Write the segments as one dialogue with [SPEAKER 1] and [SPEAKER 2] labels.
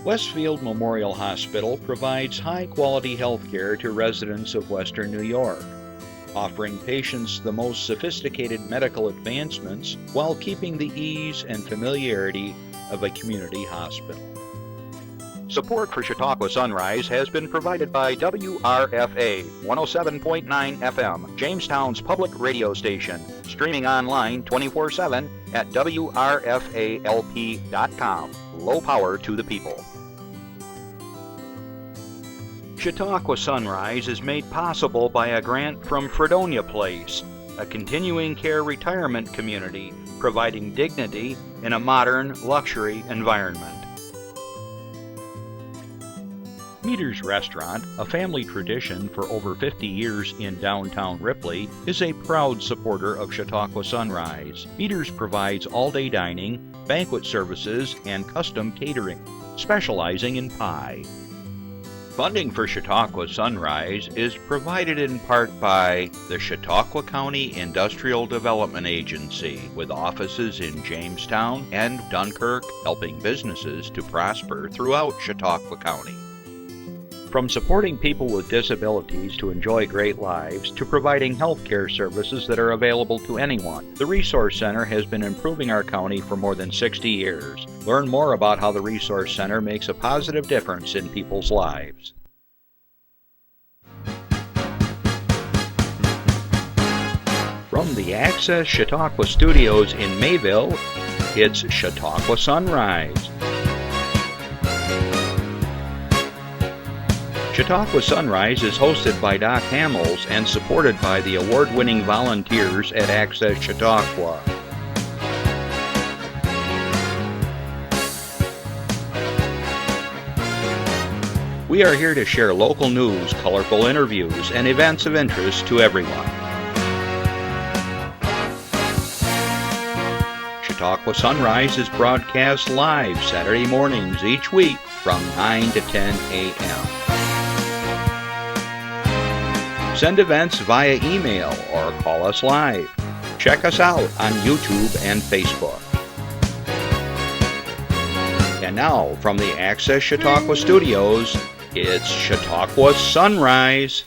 [SPEAKER 1] Westfield Memorial Hospital provides high-quality health care to residents of Western New York, offering patients the most sophisticated medical advancements while keeping the ease and familiarity of a community hospital. Support for Chautauqua Sunrise has been provided by WRFA 107.9 FM, Jamestown's public radio station, streaming online 24/7 at WRFALP.com. Low power to the people. Chautauqua Sunrise is made possible by a grant from Fredonia Place, a continuing care retirement community providing dignity in a modern luxury environment. Meter's Restaurant, a family tradition for over 50 years in downtown Ripley, is a proud supporter of Chautauqua Sunrise. Meter's provides all-day dining, banquet services, and custom catering, specializing in pie. Funding for Chautauqua Sunrise is provided in part by the Chautauqua County Industrial Development Agency, with offices in Jamestown and Dunkirk, helping businesses to prosper throughout Chautauqua County. From supporting people with disabilities to enjoy great lives, to providing health care services that are available to anyone, the Resource Center has been improving our county for more than 60 years. Learn more about how the Resource Center makes a positive difference in people's lives. From the Access Chautauqua Studios in Mayville, it's Chautauqua Sunrise. Chautauqua Sunrise is hosted by Doc Hamels and supported by the award-winning volunteers at Access Chautauqua. We are here to share local news, colorful interviews, and events of interest to everyone. Chautauqua Sunrise is broadcast live Saturday mornings each week from 9 to 10 a.m. Send events via email or call us live. Check us out on YouTube and Facebook. And now, from the Access Chautauqua Studios, it's Chautauqua Sunrise.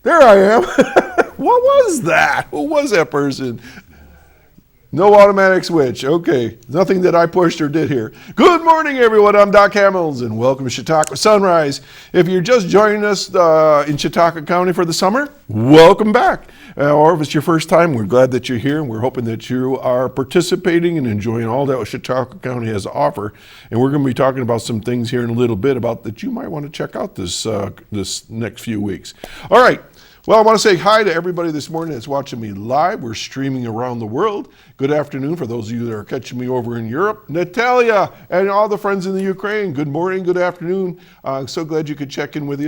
[SPEAKER 2] There I am. What was that? Who was that person? No automatic switch. Okay. Nothing that I pushed or did here. Good morning, everyone. I'm Doc Hamels, and welcome to Chautauqua Sunrise. If you're just joining us in Chautauqua County for the summer, welcome back. Or if it's your first time, we're glad that you're here, and we're hoping that you are participating and enjoying all that Chautauqua County has to offer. And we're going to be talking about some things here in a little bit about that you might want to check out this next few weeks. All right. Well, I want to say hi to everybody this morning that's watching me live. We're streaming around the world. Good afternoon for those of you that are catching me over in Europe. Natalia and all the friends in the Ukraine, good morning, good afternoon. So glad you could check in with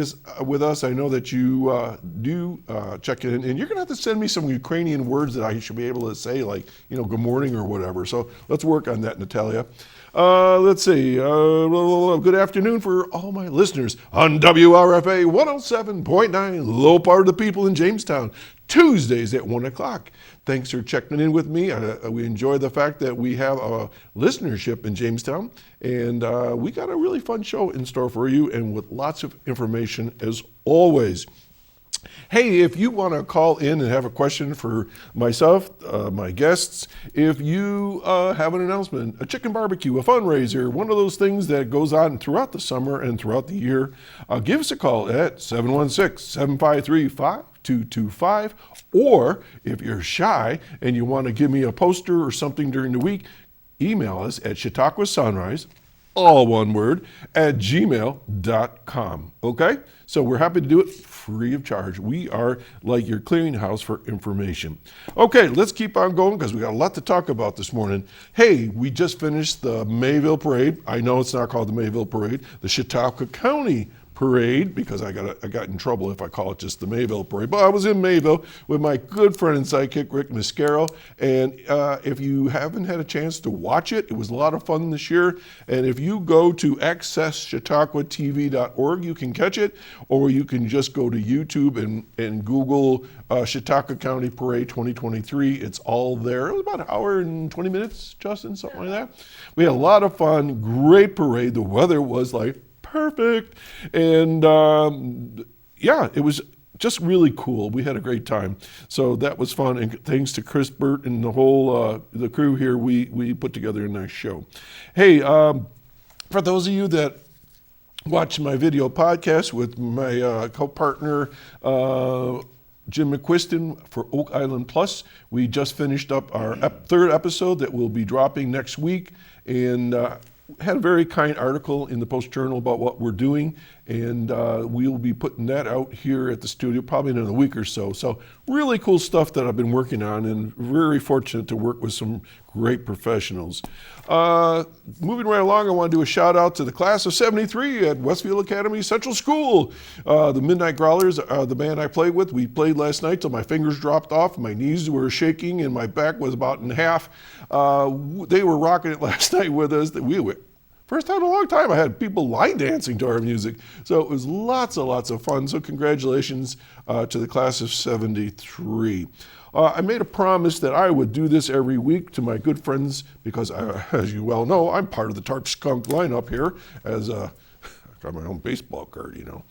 [SPEAKER 2] us. I know that you do check in, and you're going to have to send me some Ukrainian words that I should be able to say, like, good morning or whatever. So let's work on that, Natalia. Let's see. Good afternoon for all my listeners on WRFA 107.9, low part of the people in Jamestown, Tuesdays at 1 o'clock. Thanks for checking in with me. We enjoy the fact that we have a listenership in Jamestown, and we got a really fun show in store for you, and with lots of information as always. Hey, if you want to call in and have a question for myself, my guests, if you have an announcement, a chicken barbecue, a fundraiser, one of those things that goes on throughout the summer and throughout the year, give us a call at 716-753-5225. Or if you're shy and you want to give me a poster or something during the week, email us at Chautauqua Sunrise, all one word, at gmail.com. Okay? So we're happy to do it free of charge. We are like your clearinghouse for information. Okay, let's keep on going because we got a lot to talk about this morning. Hey, we just finished the Mayville Parade. I know it's not called the Mayville Parade, the Chautauqua County parade, because I got in trouble if I call it just the Mayville Parade. But I was in Mayville with my good friend and sidekick, Rick Mascaro. And if you haven't had a chance to watch it, it was a lot of fun this year. And if you go to accesschautauquatv.org, you can catch it, or you can just go to YouTube and Google Chautauqua County Parade 2023. It's all there. It was about an hour and 20 minutes, Justin, something like that. We had a lot of fun, great parade. The weather was like perfect. And yeah, it was just really cool. We had a great time. So that was fun. And thanks to Chris Burt and the whole the crew here, we put together a nice show. Hey, for those of you that watch my video podcast with my co-partner, Jim McQuiston for Oak Island Plus, we just finished up our third episode that will be dropping next week. And had a very kind article in the Post-Journal about what we're doing, and we'll be putting that out here at the studio probably in a week or so. So really cool stuff that I've been working on, and very fortunate to work with some great professionals. Moving right along, I want to do a shout out to the class of 73 at Westfield Academy Central School. The Midnight Growlers are the band I played with. We played last night till my fingers dropped off, my knees were shaking, and my back was about in half. They were rocking it last night with us. First time in a long time I had people line dancing to our music. So it was lots of fun. So congratulations to the class of 73. I made a promise that I would do this every week to my good friends because, as you well know, I'm part of the Tarp Skunk lineup here as I've got my own baseball card, you know.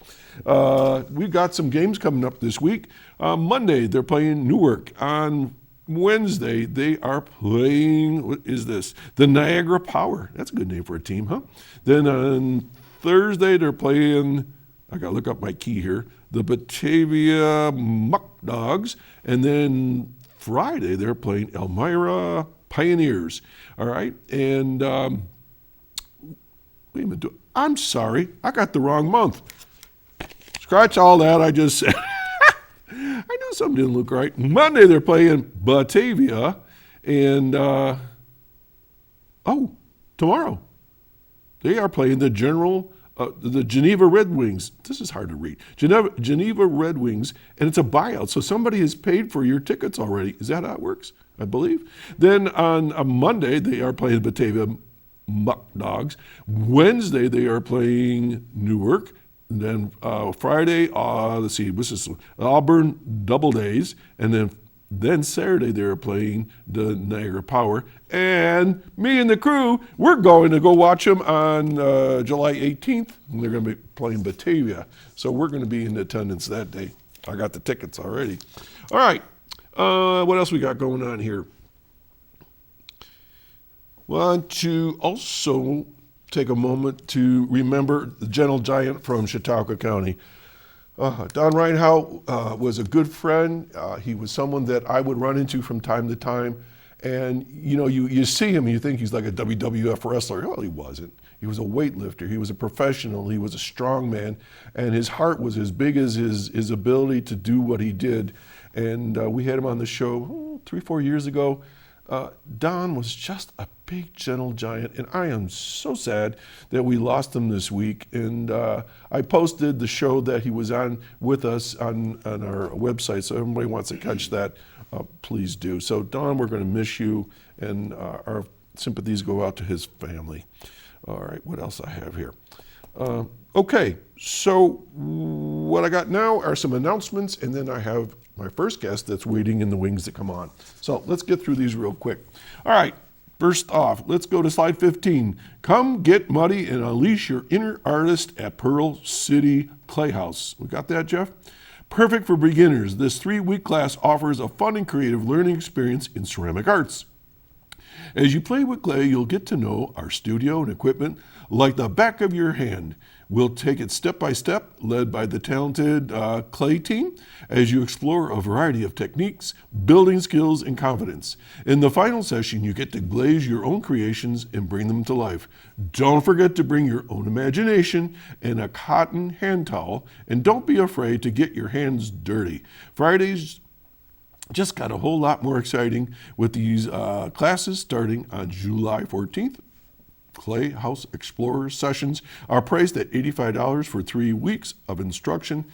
[SPEAKER 2] We've got some games coming up this week. Monday, they're playing Newark. On Wednesday, they are playing, what is this? The Niagara Power. That's a good name for a team, huh? Then on Thursday, they're playing, I gotta look up my key here, the Batavia Muck Dogs. And then Friday, they're playing Elmira Pioneers. All right, and wait a minute, I'm sorry, I got the wrong month. Scratch all that I just said. I knew something didn't look right. Monday they're playing Batavia, and tomorrow they are playing the Geneva Red Wings. This is hard to read. Geneva Red Wings, and it's a buyout, so somebody has paid for your tickets already. Is that how it works? I believe. Then on a Monday they are playing Batavia Muck Dogs. Wednesday they are playing Newark. And then Friday, let's see, what's this? Auburn Double Days. And then Saturday, they're playing the Niagara Power. And me and the crew, we're going to go watch them on July 18th. And they're going to be playing Batavia. So we're going to be in attendance that day. I got the tickets already. All right. What else we got going on here? Want to also take a moment to remember the gentle giant from Chautauqua County. Don Reinhout was a good friend. He was someone that I would run into from time to time. And you know, you see him and you think he's like a WWF wrestler. Well, he wasn't. He was a weightlifter. He was a professional. He was a strong man. And his heart was as big as his ability to do what he did. And we had him on the show 3-4 years ago. Don was just a big, gentle giant, and I am so sad that we lost him this week. And I posted the show that he was on with us on our website, so everybody wants to catch that, please do. So Don, we're going to miss you, and our sympathies go out to his family. All right, what else I have here? Okay, so what I got now are some announcements, and then I have my first guest that's waiting in the wings to come on. So let's get through these real quick. All right, first off, let's go to slide 15. Come get muddy and unleash your inner artist at Pearl City Playhouse. We got that, Jeff? Perfect for beginners, this 3-week class offers a fun and creative learning experience in ceramic arts. As you play with clay, you'll get to know our studio and equipment like the back of your hand. We'll take it step by step, led by the talented clay team, as you explore a variety of techniques, building skills, and confidence. In the final session, you get to glaze your own creations and bring them to life. Don't forget to bring your own imagination and a cotton hand towel, and don't be afraid to get your hands dirty. Fridays just got a whole lot more exciting with these classes starting on July 14th. Clay House Explorer sessions are priced at $85 for 3 weeks of instruction.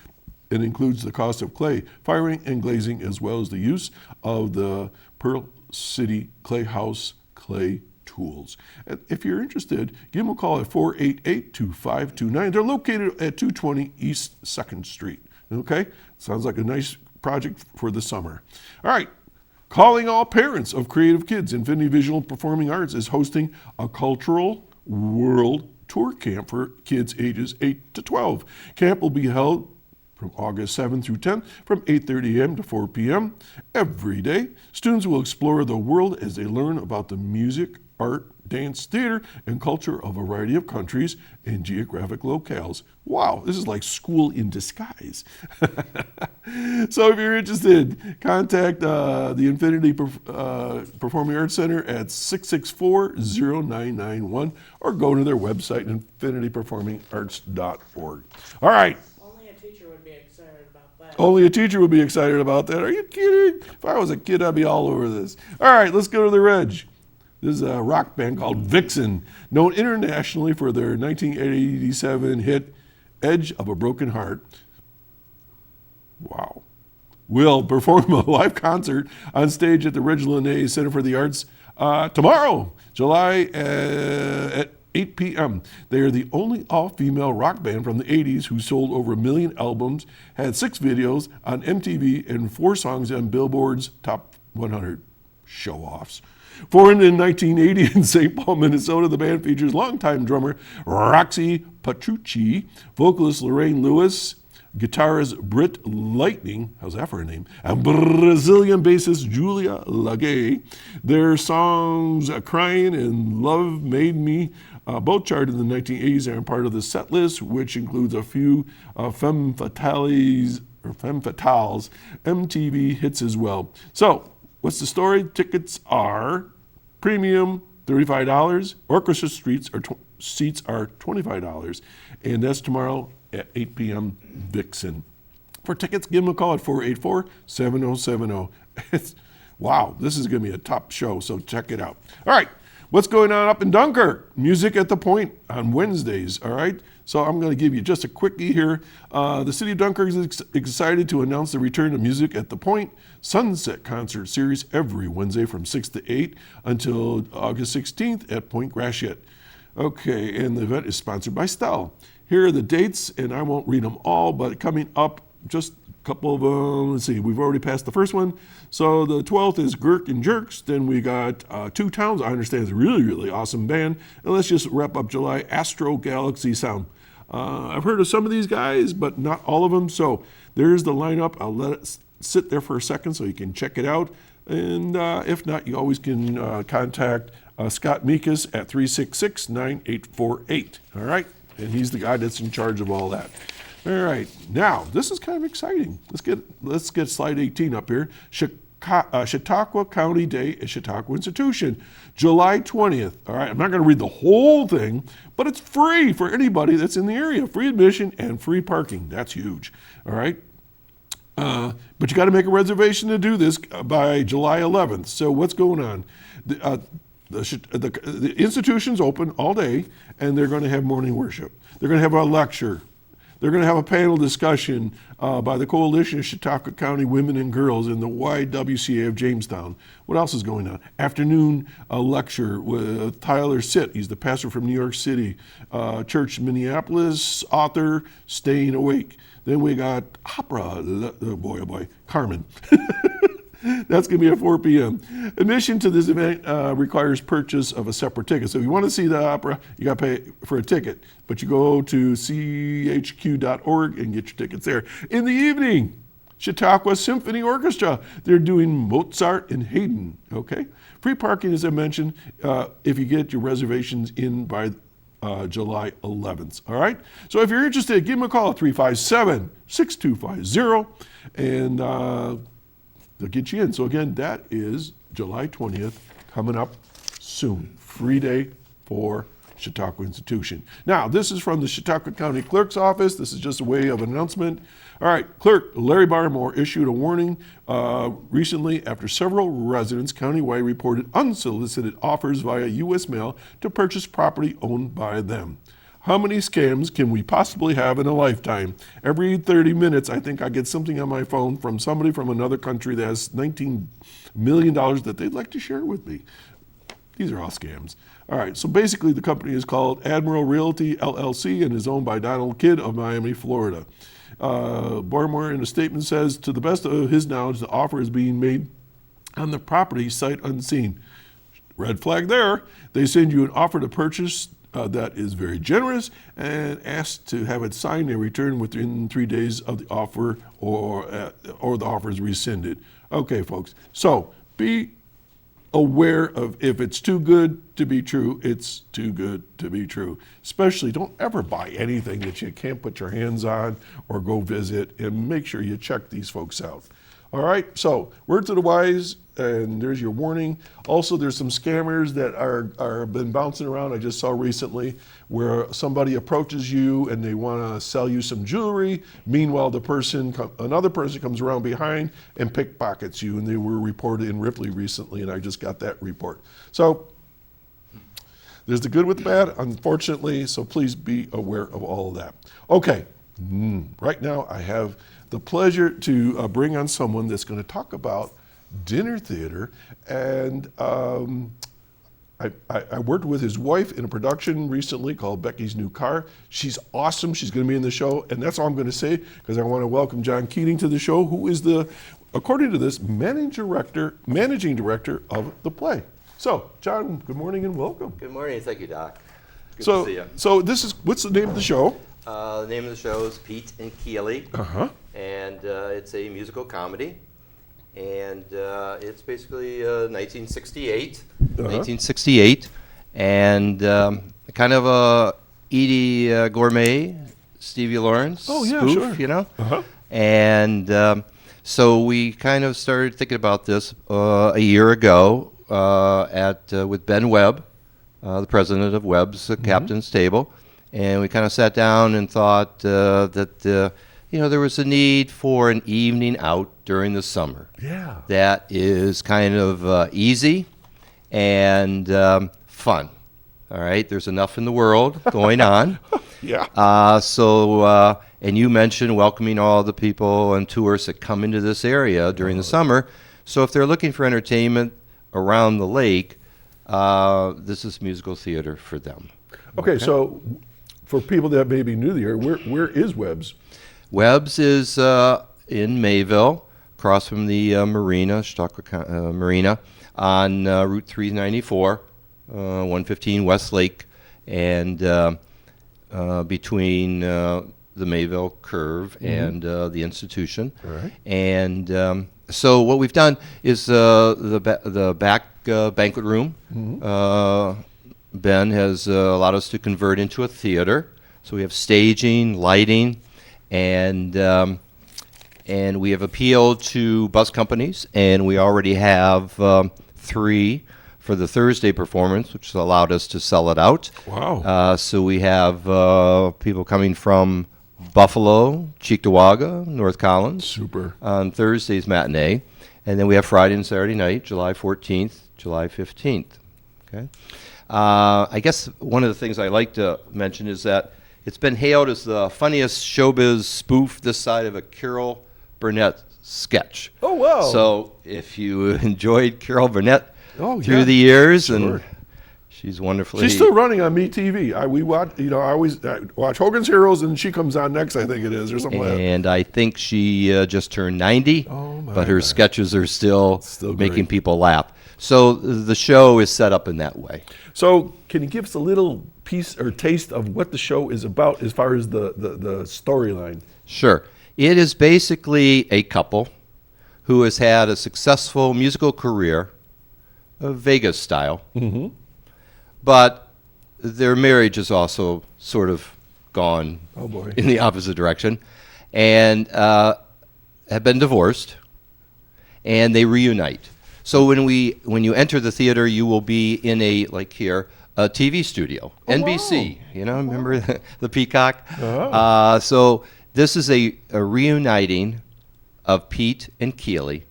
[SPEAKER 2] It includes the cost of clay, firing, and glazing, as well as the use of the Pearl City Clay House clay tools. And if you're interested, give them a call at 488-2529. They're located at 220 East 2nd Street. Okay? Sounds like a nice project for the summer. All right. Calling all parents of creative kids, Infinity Visual Performing Arts is hosting a cultural world tour camp for kids ages 8 to 12. Camp will be held from August 7th through 10th from 8:30 a.m. to 4 p.m. every day. Students will explore the world as they learn about the music, art, dance, theater, and culture of a variety of countries and geographic locales. Wow, this is like school in disguise. So if you're interested, contact the Infinity Performing Arts Center at 664-0991 or go to their website, infinityperformingarts.org. All right.
[SPEAKER 3] Only a teacher would be excited about that.
[SPEAKER 2] Only a teacher would be excited about that. Are you kidding? If I was a kid, I'd be all over this. All right, let's go to the Reg. This is a rock band called Vixen, known internationally for their 1987 hit Edge of a Broken Heart. Wow. Will perform a live concert on stage at the Reg Lene Center for the Arts tomorrow, July at 8 p.m. They are the only all-female rock band from the 80s who sold over 1 million albums, had 6 videos on MTV, and 4 songs on Billboard's Top 100. Show-offs. Formed in 1980 in St. Paul, Minnesota, the band features longtime drummer Roxy Petrucci, vocalist Lorraine Lewis, guitarist Britt Lightning, how's that for a name, and Brazilian bassist Julia Lagay. Their songs Crying and Love Made Me both charted in the 1980s and are part of the set list, which includes a few Femme Fatales MTV hits as well. So, what's the story? Tickets are premium, $35. Orchestra seats are $25. And that's tomorrow at 8 p.m. Vixen. For tickets, give them a call at 484-7070. Wow, this is going to be a top show, so check it out. All right, what's going on up in Dunkirk? Music at the Point on Wednesdays, all right? So I'm going to give you just a quickie here. The city of Dunkirk is excited to announce the return of Music at the Point Sunset Concert Series every Wednesday from 6 to 8 until August 16th at Point Gratiot. Okay, and the event is sponsored by Stell. Here are the dates, and I won't read them all, but coming up, just a couple of them. Let's see, we've already passed the first one. So the 12th is Gurk and Jerks. Then we got Two Towns. I understand it's a really, really awesome band. And let's just wrap up July, Astro Galaxy Sound. I've heard of some of these guys, but not all of them. So there's the lineup. I'll let it sit there for a second so you can check it out. And if not, you always can contact Scott Mikas at 366-9848. All right? And he's the guy that's in charge of all that. All right. Now, this is kind of exciting. Let's get slide 18 up here. Chautauqua County Day at Chautauqua Institution, July 20th. All right, I'm not going to read the whole thing, but it's free for anybody that's in the area. Free admission and free parking. That's huge. All right. But you got to make a reservation to do this by July 11th. So what's going on? The institution's open all day, and they're going to have morning worship. They're going to have a lecture. They're going to have a panel discussion by the Coalition of Chautauqua County Women and Girls in the YWCA of Jamestown. What else is going on? Afternoon lecture with Tyler Sitt. He's the pastor from New York City. Church Minneapolis, author, Staying Awake. Then we got opera, oh boy, Carmen. That's going to be at 4 p.m. Admission to this event requires purchase of a separate ticket. So if you want to see the opera, you got to pay for a ticket. But you go to chq.org and get your tickets there. In the evening, Chautauqua Symphony Orchestra. They're doing Mozart and Haydn. Okay. Free parking, as I mentioned, if you get your reservations in by July 11th. All right. So if you're interested, give them a call at 357-6250 and they'll get you in. So again, that is July 20th, coming up soon. Free day for Chautauqua institution. Now, this is from the Chautauqua County Clerk's office. This is just a way of an announcement. All right, Clerk Larry Barmore issued a warning recently after several residents countywide reported unsolicited offers via U.S. mail to purchase property owned by them. How many scams can we possibly have in a lifetime? Every 30 minutes, I think I get something on my phone from somebody from another country that has $19 million that they'd like to share with me. These are all scams. All right, so basically the company is called Admiral Realty LLC and is owned by Donald Kidd of Miami, Florida. Barmore in a statement says, to the best of his knowledge, the offer is being made on the property sight unseen. Red flag there. They send you an offer to purchase that is very generous and ask to have it signed and returned within 3 days of the offer or the offer is rescinded. Okay, folks, so be aware of if it's too good to be true, it's too good to be true. Especially don't ever buy anything that you can't put your hands on or go visit, and make sure you check these folks out. All right, so word to the wise, and there's your warning. Also, there's some scammers that are been bouncing around. I just saw recently where somebody approaches you and they want to sell you some jewelry. Meanwhile, another person comes around behind and pickpockets you, and they were reported in Ripley recently, and I just got that report. So there's the good with the bad, unfortunately, so please be aware of all of that. Okay, right now I have the pleasure to bring on someone that's going to talk about dinner theater, and I worked with his wife in a production recently called Becky's New Car. She's awesome. She's going to be in the show, and that's all I'm going to say because I want to welcome John Keating to the show, who is according to this, managing director of the play. So, John, good morning and welcome.
[SPEAKER 4] Good morning. Thank you, Doc. Good to see you.
[SPEAKER 2] So what's the name of the show?
[SPEAKER 4] The name of the show is Pete and Keely, and it's a musical comedy, and it's basically 1968, and kind of a Edie Gourmet, Stevie Lawrence spoof,
[SPEAKER 2] sure.
[SPEAKER 4] you know? And so we kind of started thinking about this a year ago with Ben Webb, the president of Webb's Captain's Table. And we kind of sat down and thought that there was a need for an evening out during the summer.
[SPEAKER 2] Yeah. That
[SPEAKER 4] is kind of easy and fun. All right, there's enough in the world going on.
[SPEAKER 2] Yeah.
[SPEAKER 4] And you mentioned welcoming all the people and tourists that come into this area during the summer. So if they're looking for entertainment around the lake, this is musical theater for them.
[SPEAKER 2] Okay. So for people that may be new to the area, where is Webb's?
[SPEAKER 4] Webb's is in Mayville, across from the marina, Chautauqua Marina, on Route 394, 115 West Lake, and between the Mayville Curve and the institution.
[SPEAKER 2] All right.
[SPEAKER 4] And so what we've done is the back banquet room. Ben has allowed us to convert into a theater. So we have staging, lighting, and we have appealed to bus companies, and we already have 3 for the Thursday performance, which has allowed us to sell it out.
[SPEAKER 2] Wow.
[SPEAKER 4] So we have people coming from Buffalo, Cheektowaga, North Collins.
[SPEAKER 2] Super.
[SPEAKER 4] On Thursday's matinee. And then we have Friday and Saturday night, July 14th, July 15th. Okay. I guess one of the things I like to mention is that it's been hailed as the funniest showbiz spoof this side of a Carol Burnett sketch.
[SPEAKER 2] Oh, wow.
[SPEAKER 4] So if you enjoyed Carol Burnett through the years, and she's wonderfully...
[SPEAKER 2] She's still running on MeTV. I always watch Hogan's Heroes, and she comes on next, I think it is, or something like that.
[SPEAKER 4] And I think she just turned 90, but her sketches are still making people laugh. So the show is set up in that way.
[SPEAKER 2] So can you give us a little piece or taste of what the show is about as far as the storyline?
[SPEAKER 4] Sure. It is basically a couple who has had a successful musical career, Vegas style, but their marriage is also sort of gone in the opposite direction, and have been divorced, and they reunite. So when you enter the theater, you will be in a TV studio,
[SPEAKER 2] Oh,
[SPEAKER 4] NBC.
[SPEAKER 2] wow.
[SPEAKER 4] You know, remember the Peacock?
[SPEAKER 2] Uh-huh.
[SPEAKER 4] So this is a reuniting of Pete and Keely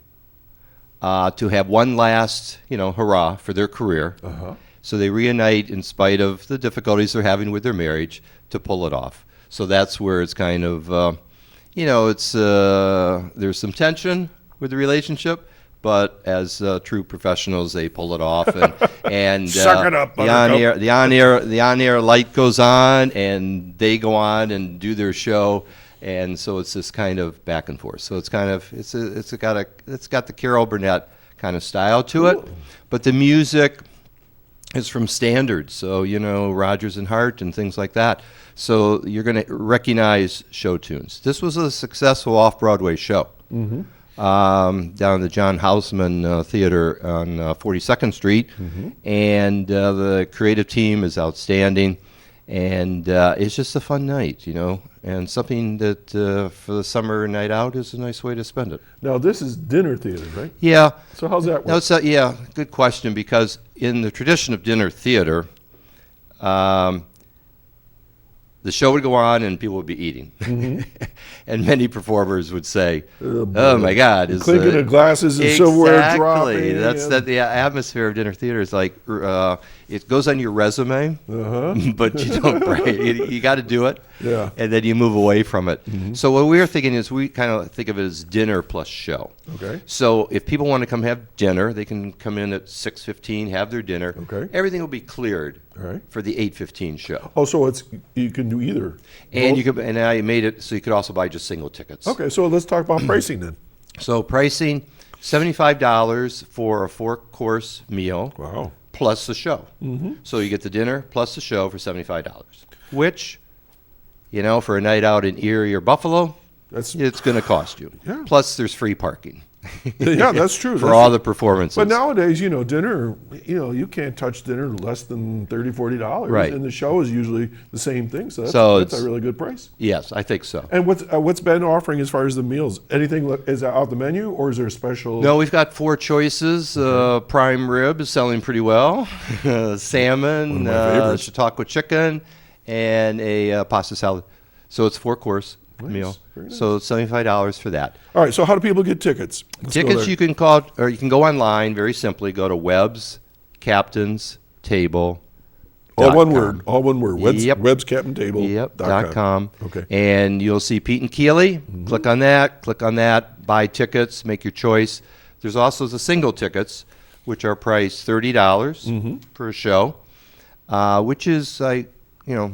[SPEAKER 4] to have one last, hurrah for their career.
[SPEAKER 2] Uh-huh.
[SPEAKER 4] So they reunite in spite of the difficulties they're having with their marriage to pull it off. So that's where it's kind of, it's there's some tension with the relationship, but as true professionals, they pull it off. And
[SPEAKER 2] Suck it up,
[SPEAKER 4] the
[SPEAKER 2] Buttercup.
[SPEAKER 4] on air light goes on, and they go on and do their show. And so it's this kind of back and forth. So it's kind of it's got the Carol Burnett kind of style to it, but the music is from standards. So Rodgers and Hart and things like that. So you're going to recognize show tunes. This was a successful off-Broadway show down at the John Houseman Theater on 42nd Street, and the creative team is outstanding. And it's just a fun night, and something that for the summer night out is a nice way to spend it.
[SPEAKER 2] Now, this is dinner theater, right?
[SPEAKER 4] Yeah.
[SPEAKER 2] So how's that work?
[SPEAKER 4] No, it's good question, because in the tradition of dinner theater, the show would go on and people would be eating. And many performers would say, oh my God.
[SPEAKER 2] Clinking of glasses and silverware dropping.
[SPEAKER 4] Exactly. That's the atmosphere of dinner theater is like, it goes on your resume, but you don't break. You got to do it.
[SPEAKER 2] Yeah.
[SPEAKER 4] And then you move away from it. So what we were thinking is we kind of think of it as dinner plus show.
[SPEAKER 2] Okay.
[SPEAKER 4] So if people want to come have dinner, they can come in at 6:15, have their dinner.
[SPEAKER 2] Okay.
[SPEAKER 4] Everything will be cleared
[SPEAKER 2] All right.
[SPEAKER 4] for the 8:15 show.
[SPEAKER 2] Oh, so you can do either.
[SPEAKER 4] And
[SPEAKER 2] Both?
[SPEAKER 4] I made it so you could also buy just single tickets.
[SPEAKER 2] Okay, so let's talk about pricing then.
[SPEAKER 4] So pricing, $75 for a 4-course meal.
[SPEAKER 2] Wow.
[SPEAKER 4] Plus the show. So you get the dinner plus the show for $75, which, for a night out in Erie or Buffalo, it's going to cost you.
[SPEAKER 2] Yeah.
[SPEAKER 4] Plus there's free parking.
[SPEAKER 2] Yeah, that's true.
[SPEAKER 4] For all the performances.
[SPEAKER 2] But nowadays, dinner, you can't touch dinner less than $30, $40.
[SPEAKER 4] Right.
[SPEAKER 2] And the show is usually the same thing. So that's a really good price.
[SPEAKER 4] Yes, I think so.
[SPEAKER 2] And what's Ben offering as far as the meals? Anything is out the menu, or is there a special?
[SPEAKER 4] No, we've got 4 choices. Prime rib is selling pretty well. Salmon,
[SPEAKER 2] One of my favorites.
[SPEAKER 4] Chautauqua chicken, and a pasta salad. So it's 4-course meal.
[SPEAKER 2] Very nice.
[SPEAKER 4] So it's $75 for that.
[SPEAKER 2] All right. So how do people get tickets? Let's go
[SPEAKER 4] Tickets
[SPEAKER 2] there.
[SPEAKER 4] you can call, or you can go online very simply. Go to Webb's Captain's Table.
[SPEAKER 2] All one word. All one word.
[SPEAKER 4] Yep.
[SPEAKER 2] Webscaptaintable.com.
[SPEAKER 4] Okay.
[SPEAKER 2] Okay.
[SPEAKER 4] And you'll see Pete and Keely. Click on that. Buy tickets. Make your choice. There's also the single tickets, which are priced $30 for a show, which is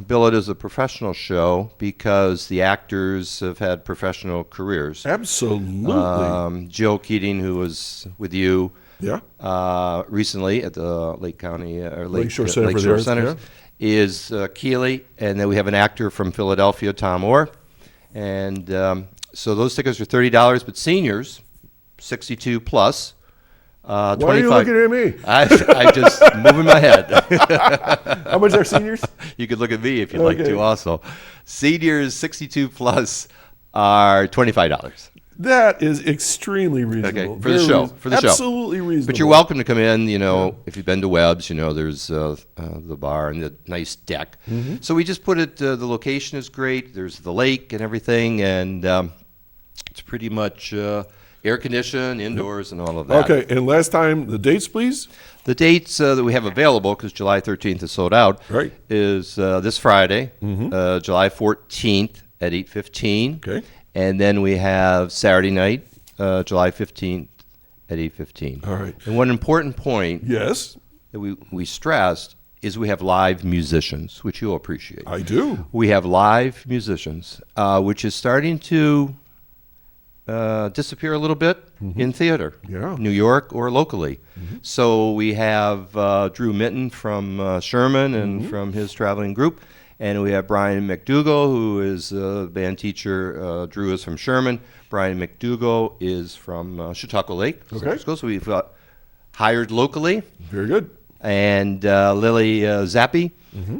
[SPEAKER 4] bill it as a professional show because the actors have had professional careers.
[SPEAKER 2] Absolutely.
[SPEAKER 4] Joe Keating, who was with you
[SPEAKER 2] Yeah.
[SPEAKER 4] recently at the Lake County or
[SPEAKER 2] Lakeshore Center for the
[SPEAKER 4] Lakeshore
[SPEAKER 2] Arts,
[SPEAKER 4] Centers, is Keely, and then we have an actor from Philadelphia, Tom Orr, and so those tickets are $30, but seniors, 62 plus.
[SPEAKER 2] Why are you looking at me?
[SPEAKER 4] I'm just moving my head.
[SPEAKER 2] How much are seniors?
[SPEAKER 4] You could look at me if you'd like
[SPEAKER 2] Okay.
[SPEAKER 4] to also. Seniors 62 plus are $25.
[SPEAKER 2] That is extremely reasonable.
[SPEAKER 4] Okay, for the show.
[SPEAKER 2] Absolutely reasonable.
[SPEAKER 4] But you're welcome to come in, if you've been to Webb's, there's the bar and the nice deck. So we just put it, the location is great. There's the lake and everything, and it's pretty much air conditioned, indoors, and all of that.
[SPEAKER 2] Okay, and last time, the dates, please.
[SPEAKER 4] The dates that we have available, because July 13th is sold out,
[SPEAKER 2] Right.
[SPEAKER 4] is this Friday, July 14th at 8:15.
[SPEAKER 2] Okay.
[SPEAKER 4] And then we have Saturday night, July 15th at 8:15.
[SPEAKER 2] All right.
[SPEAKER 4] And one important point
[SPEAKER 2] Yes,
[SPEAKER 4] that we stressed is we have live musicians, which you'll appreciate.
[SPEAKER 2] I do.
[SPEAKER 4] We have live musicians, which is starting to disappear a little bit in theater,
[SPEAKER 2] Yeah.
[SPEAKER 4] New York or locally. So we have Drew Minton from Sherman and from his traveling group, and we have Brian McDougall, who is a band teacher. Drew is from Sherman. Brian McDougall is from Chautauqua Lake.
[SPEAKER 2] Okay.
[SPEAKER 4] So we've hired locally.
[SPEAKER 2] Very good.
[SPEAKER 4] And Lily Zappi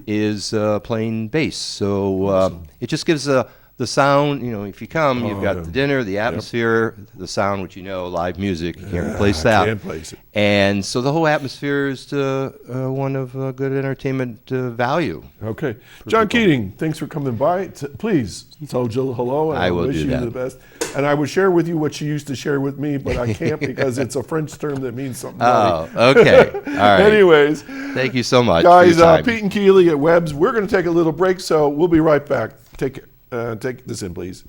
[SPEAKER 4] is playing bass. So it just gives the sound, if you come, you've got
[SPEAKER 2] yeah.
[SPEAKER 4] the dinner, the atmosphere, the sound, which live music, you can't replace
[SPEAKER 2] I
[SPEAKER 4] that.
[SPEAKER 2] can't place it.
[SPEAKER 4] And so the whole atmosphere is one of good entertainment value.
[SPEAKER 2] Okay. John Keating, thanks for coming by. Please tell Jill hello, and
[SPEAKER 4] I will
[SPEAKER 2] wish
[SPEAKER 4] do
[SPEAKER 2] you
[SPEAKER 4] that.
[SPEAKER 2] the best. And I would share with you what she used to share with me, but I can't because it's a French term that means something.
[SPEAKER 4] Oh, okay. All right.
[SPEAKER 2] Anyways,
[SPEAKER 4] Thank you so much
[SPEAKER 2] guys,
[SPEAKER 4] for your time.
[SPEAKER 2] Pete and Keely at Webb's, we're going to take a little break, so we'll be right back. Take this in, please.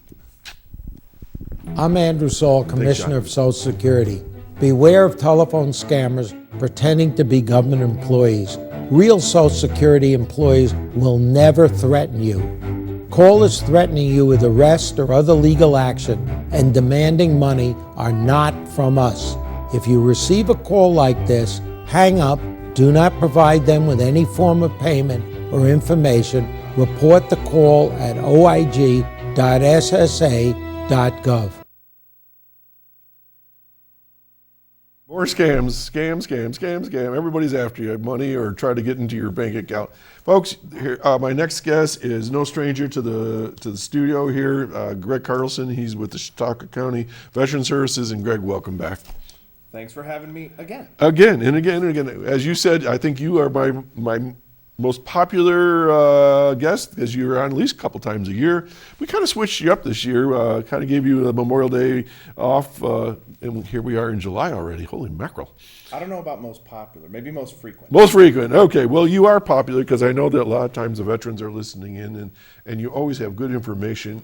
[SPEAKER 5] I'm Andrew Saul, Commissioner of Social Security. Beware of telephone scammers pretending to be government employees. Real Social Security employees will never threaten you. Callers threatening you with arrest or other legal action and demanding money are not from us. If you receive a call like this, hang up, do not provide them with any form of payment or information. Report the call at oig.ssa.gov.
[SPEAKER 2] More scam. Everybody's after you, money or try to get into your bank account. Folks, here, my next guest is no stranger to the studio here, Greg Carlson. He's with the Chautauqua County Veteran Services. And Greg, welcome back.
[SPEAKER 6] Thanks for having me again.
[SPEAKER 2] Again and again and again. As you said, I think you are my most popular guest because you're on at least a couple times a year. We kind of switched you up this year, kind of gave you a Memorial Day off, and here we are in July already. Holy mackerel.
[SPEAKER 6] I don't know about most popular, maybe most frequent.
[SPEAKER 2] Most frequent. Okay, well, you are popular because I know that a lot of times the veterans are listening in, and you always have good information.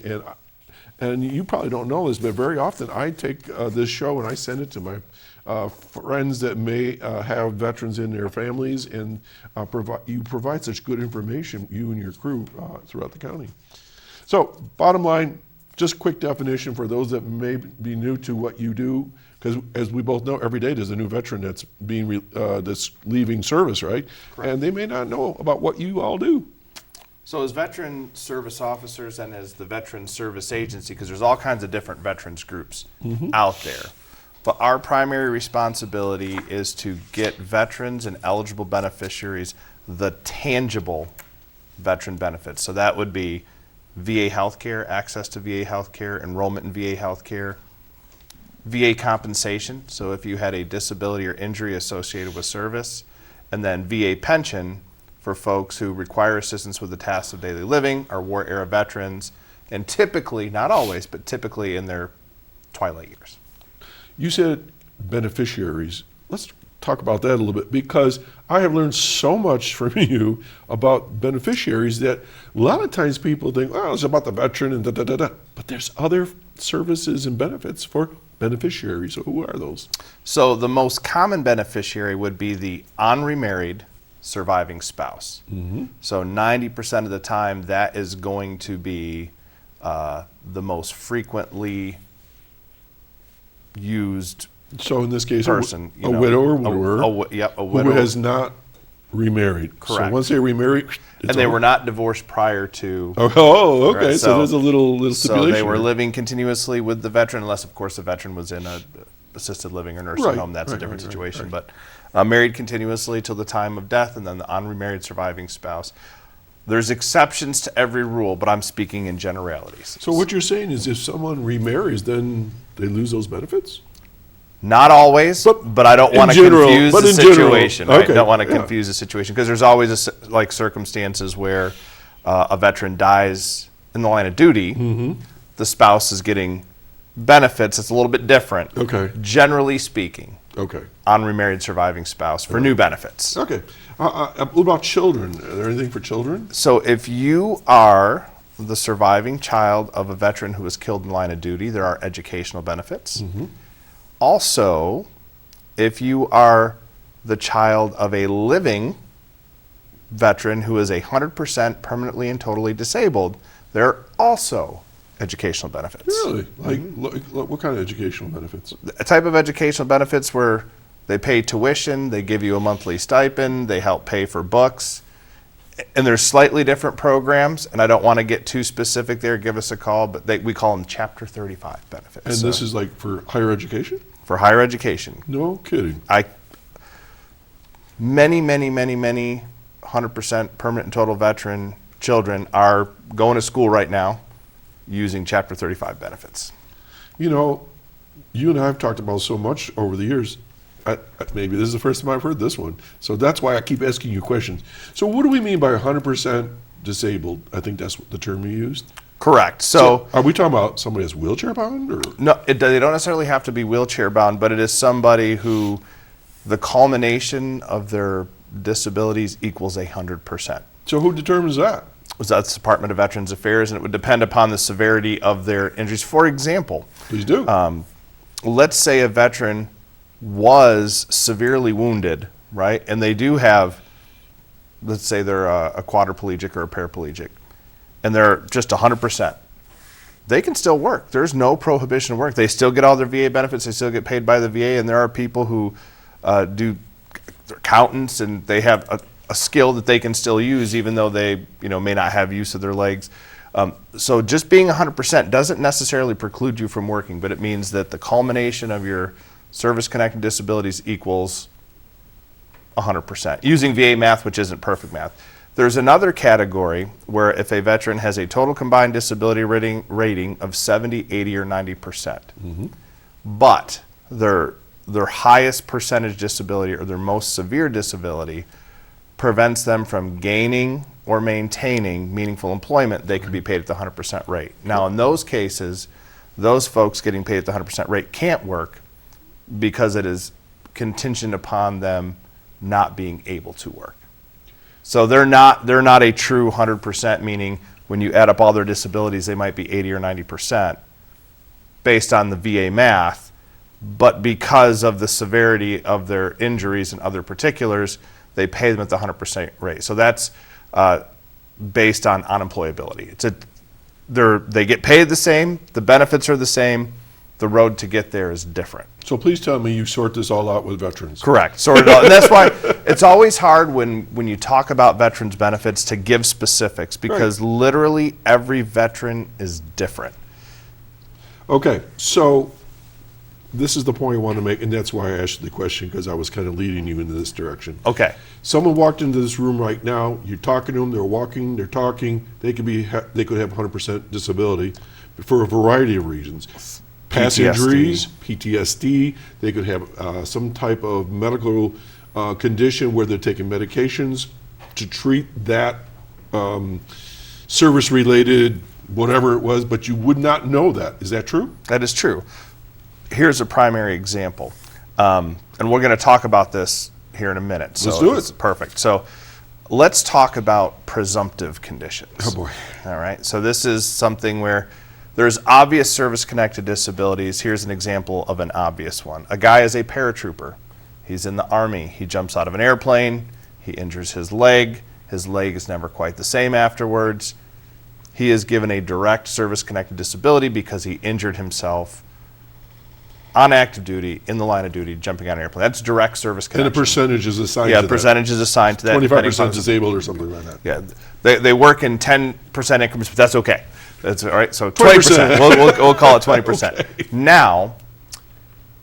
[SPEAKER 2] And you probably don't know this, but very often I take this show and I send it to my friends that may have veterans in their families, and you provide such good information, you and your crew, throughout the county. So, bottom line, just quick definition for those that may be new to what you do, because as we both know, every day there's a new veteran that's that's leaving service, right?
[SPEAKER 6] Correct.
[SPEAKER 2] And they may not know about what you all do.
[SPEAKER 6] So as veteran service officers and as the Veteran Service Agency, because there's all kinds of different veterans groups out there, but our primary responsibility is to get veterans and eligible beneficiaries the tangible veteran benefits. So that would be VA healthcare, access to VA healthcare, enrollment in VA healthcare, VA compensation, so if you had a disability or injury associated with service, and then VA pension for folks who require assistance with the tasks of daily living, are war era veterans, and typically, not always, but typically in their twilight years.
[SPEAKER 2] You said beneficiaries. Let's talk about that a little bit, because I have learned so much from you about beneficiaries that a lot of times people think, oh, it's about the veteran and da-da-da-da. But there's other services and benefits for beneficiaries. So who are those?
[SPEAKER 6] So the most common beneficiary would be the unremarried surviving spouse. So 90% of the time, that is going to be the most frequently used
[SPEAKER 2] So in this case,
[SPEAKER 6] person.
[SPEAKER 2] a widow or widower
[SPEAKER 6] A widow.
[SPEAKER 2] who has not remarried.
[SPEAKER 6] Correct.
[SPEAKER 2] So once they remarry,
[SPEAKER 6] And they were not divorced prior to.
[SPEAKER 2] Oh, okay.
[SPEAKER 6] Right,
[SPEAKER 2] So there's a little stipulation.
[SPEAKER 6] So they were
[SPEAKER 2] there.
[SPEAKER 6] living continuously with the veteran, unless, of course, the veteran was in a assisted living or nursing
[SPEAKER 2] Right,
[SPEAKER 6] home. That's a
[SPEAKER 2] right,
[SPEAKER 6] different
[SPEAKER 2] right,
[SPEAKER 6] situation.
[SPEAKER 2] right.
[SPEAKER 6] But married continuously till the time of death, and then the unremarried surviving spouse. There's exceptions to every rule, but I'm speaking in generalities.
[SPEAKER 2] So what you're saying is if someone remarries, then they lose those benefits?
[SPEAKER 6] Not always, but I don't
[SPEAKER 2] in
[SPEAKER 6] want to
[SPEAKER 2] general-
[SPEAKER 6] confuse
[SPEAKER 2] but
[SPEAKER 6] the
[SPEAKER 2] in general,
[SPEAKER 6] situation. Right?
[SPEAKER 2] okay,
[SPEAKER 6] Don't want to
[SPEAKER 2] yeah.
[SPEAKER 6] confuse the situation, because there's always like circumstances where a veteran dies in the line of duty. The spouse is getting benefits. It's a little bit different.
[SPEAKER 2] Okay.
[SPEAKER 6] Generally speaking,
[SPEAKER 2] Okay.
[SPEAKER 6] unremarried surviving spouse for new benefits.
[SPEAKER 2] Okay. What about children? Are there anything for children?
[SPEAKER 6] So if you are the surviving child of a veteran who was killed in the line of duty, there are educational benefits. Also, if you are the child of a living veteran who is 100% permanently and totally disabled, there are also educational benefits.
[SPEAKER 2] Really? Like what kind of educational benefits?
[SPEAKER 6] A type of educational benefits where they pay tuition, they give you a monthly stipend, they help pay for books. And there's slightly different programs, and I don't want to get too specific there. Give us a call, but we call them Chapter 35 benefits.
[SPEAKER 2] And this is like for higher education?
[SPEAKER 6] For higher education.
[SPEAKER 2] No kidding.
[SPEAKER 6] Many 100% permanent and total veteran children are going to school right now, using Chapter 35 benefits.
[SPEAKER 2] You know, you and I have talked about so much over the years. Maybe this is the first time I've heard this one. So that's why I keep asking you questions. So what do we mean by 100% disabled? I think that's the term you used.
[SPEAKER 6] Correct. So
[SPEAKER 2] are we talking about somebody that's wheelchair bound? Or?
[SPEAKER 6] no, they don't necessarily have to be wheelchair bound, but it is somebody who the culmination of their disabilities equals 100%.
[SPEAKER 2] So who determines that?
[SPEAKER 6] So that's the Department of Veterans Affairs, and it would depend upon the severity of their injuries. For example,
[SPEAKER 2] Please do.
[SPEAKER 6] Let's say a veteran was severely wounded, right? And they do have, let's say they're a quadriplegic or a paraplegic, and they're just 100%. They can still work. There's no prohibition of work. They still get all their VA benefits. They still get paid by the VA, and there are people who do accountants, and they have a skill that they can still use even though they may not have use of their legs. So just being 100% doesn't necessarily preclude you from working, but it means that the culmination of your service-connected disabilities equals 100%, using VA math, which isn't perfect math. There's another category where if a veteran has a total combined disability rating of 70, 80, or 90%, but their highest percentage disability or their most severe disability prevents them from gaining or maintaining meaningful employment, they can be paid at the 100% rate. Now, in those cases, those folks getting paid at the 100% rate can't work because it is contingent upon them not being able to work. So they're not a true 100%, meaning when you add up all their disabilities, they might be 80 or 90% based on the VA math, but because of the severity of their injuries and other particulars, they pay them at the 100% rate. So that's based on unemployability. They get paid the same, the benefits are the same, the road to get there is different.
[SPEAKER 2] So please tell me you sort this all out with veterans.
[SPEAKER 6] Correct, sort it out. And that's why it's always hard when you talk about veterans benefits to give specifics, because literally every veteran is different.
[SPEAKER 2] Okay, so this is the point I want to make, and that's why I asked you the question, because I was kind of leading you into this direction.
[SPEAKER 6] Okay.
[SPEAKER 2] Someone walked into this room right now, you're talking to them, they're walking, they're talking, they could have 100% disability for a variety of reasons. Past
[SPEAKER 6] PTSD.
[SPEAKER 2] injuries, PTSD, they could have some type of medical condition where they're taking medications to treat that service-related whatever it was, but you would not know that. Is that true?
[SPEAKER 6] That is true. Here's a primary example, and we're going to talk about this here in a minute. So
[SPEAKER 2] Let's do it.
[SPEAKER 6] it's perfect. So let's talk about presumptive conditions.
[SPEAKER 2] Oh boy.
[SPEAKER 6] All right. So this is something where there's obvious service-connected disabilities. Here's an example of an obvious one. A guy is a paratrooper. He's in the Army. He jumps out of an airplane. He injures his leg. His leg is never quite the same afterwards. He is given a direct service-connected disability because he injured himself on active duty, in the line of duty, jumping out of an airplane. That's direct service connection.
[SPEAKER 2] And a percentage is assigned
[SPEAKER 6] Yeah,
[SPEAKER 2] to
[SPEAKER 6] percentage is assigned to that.
[SPEAKER 2] 25% disabled or something like that.
[SPEAKER 6] Yeah, they work in 10% increments, but that's okay. That's all right. So 20%. We'll call it 20%. Okay. Now,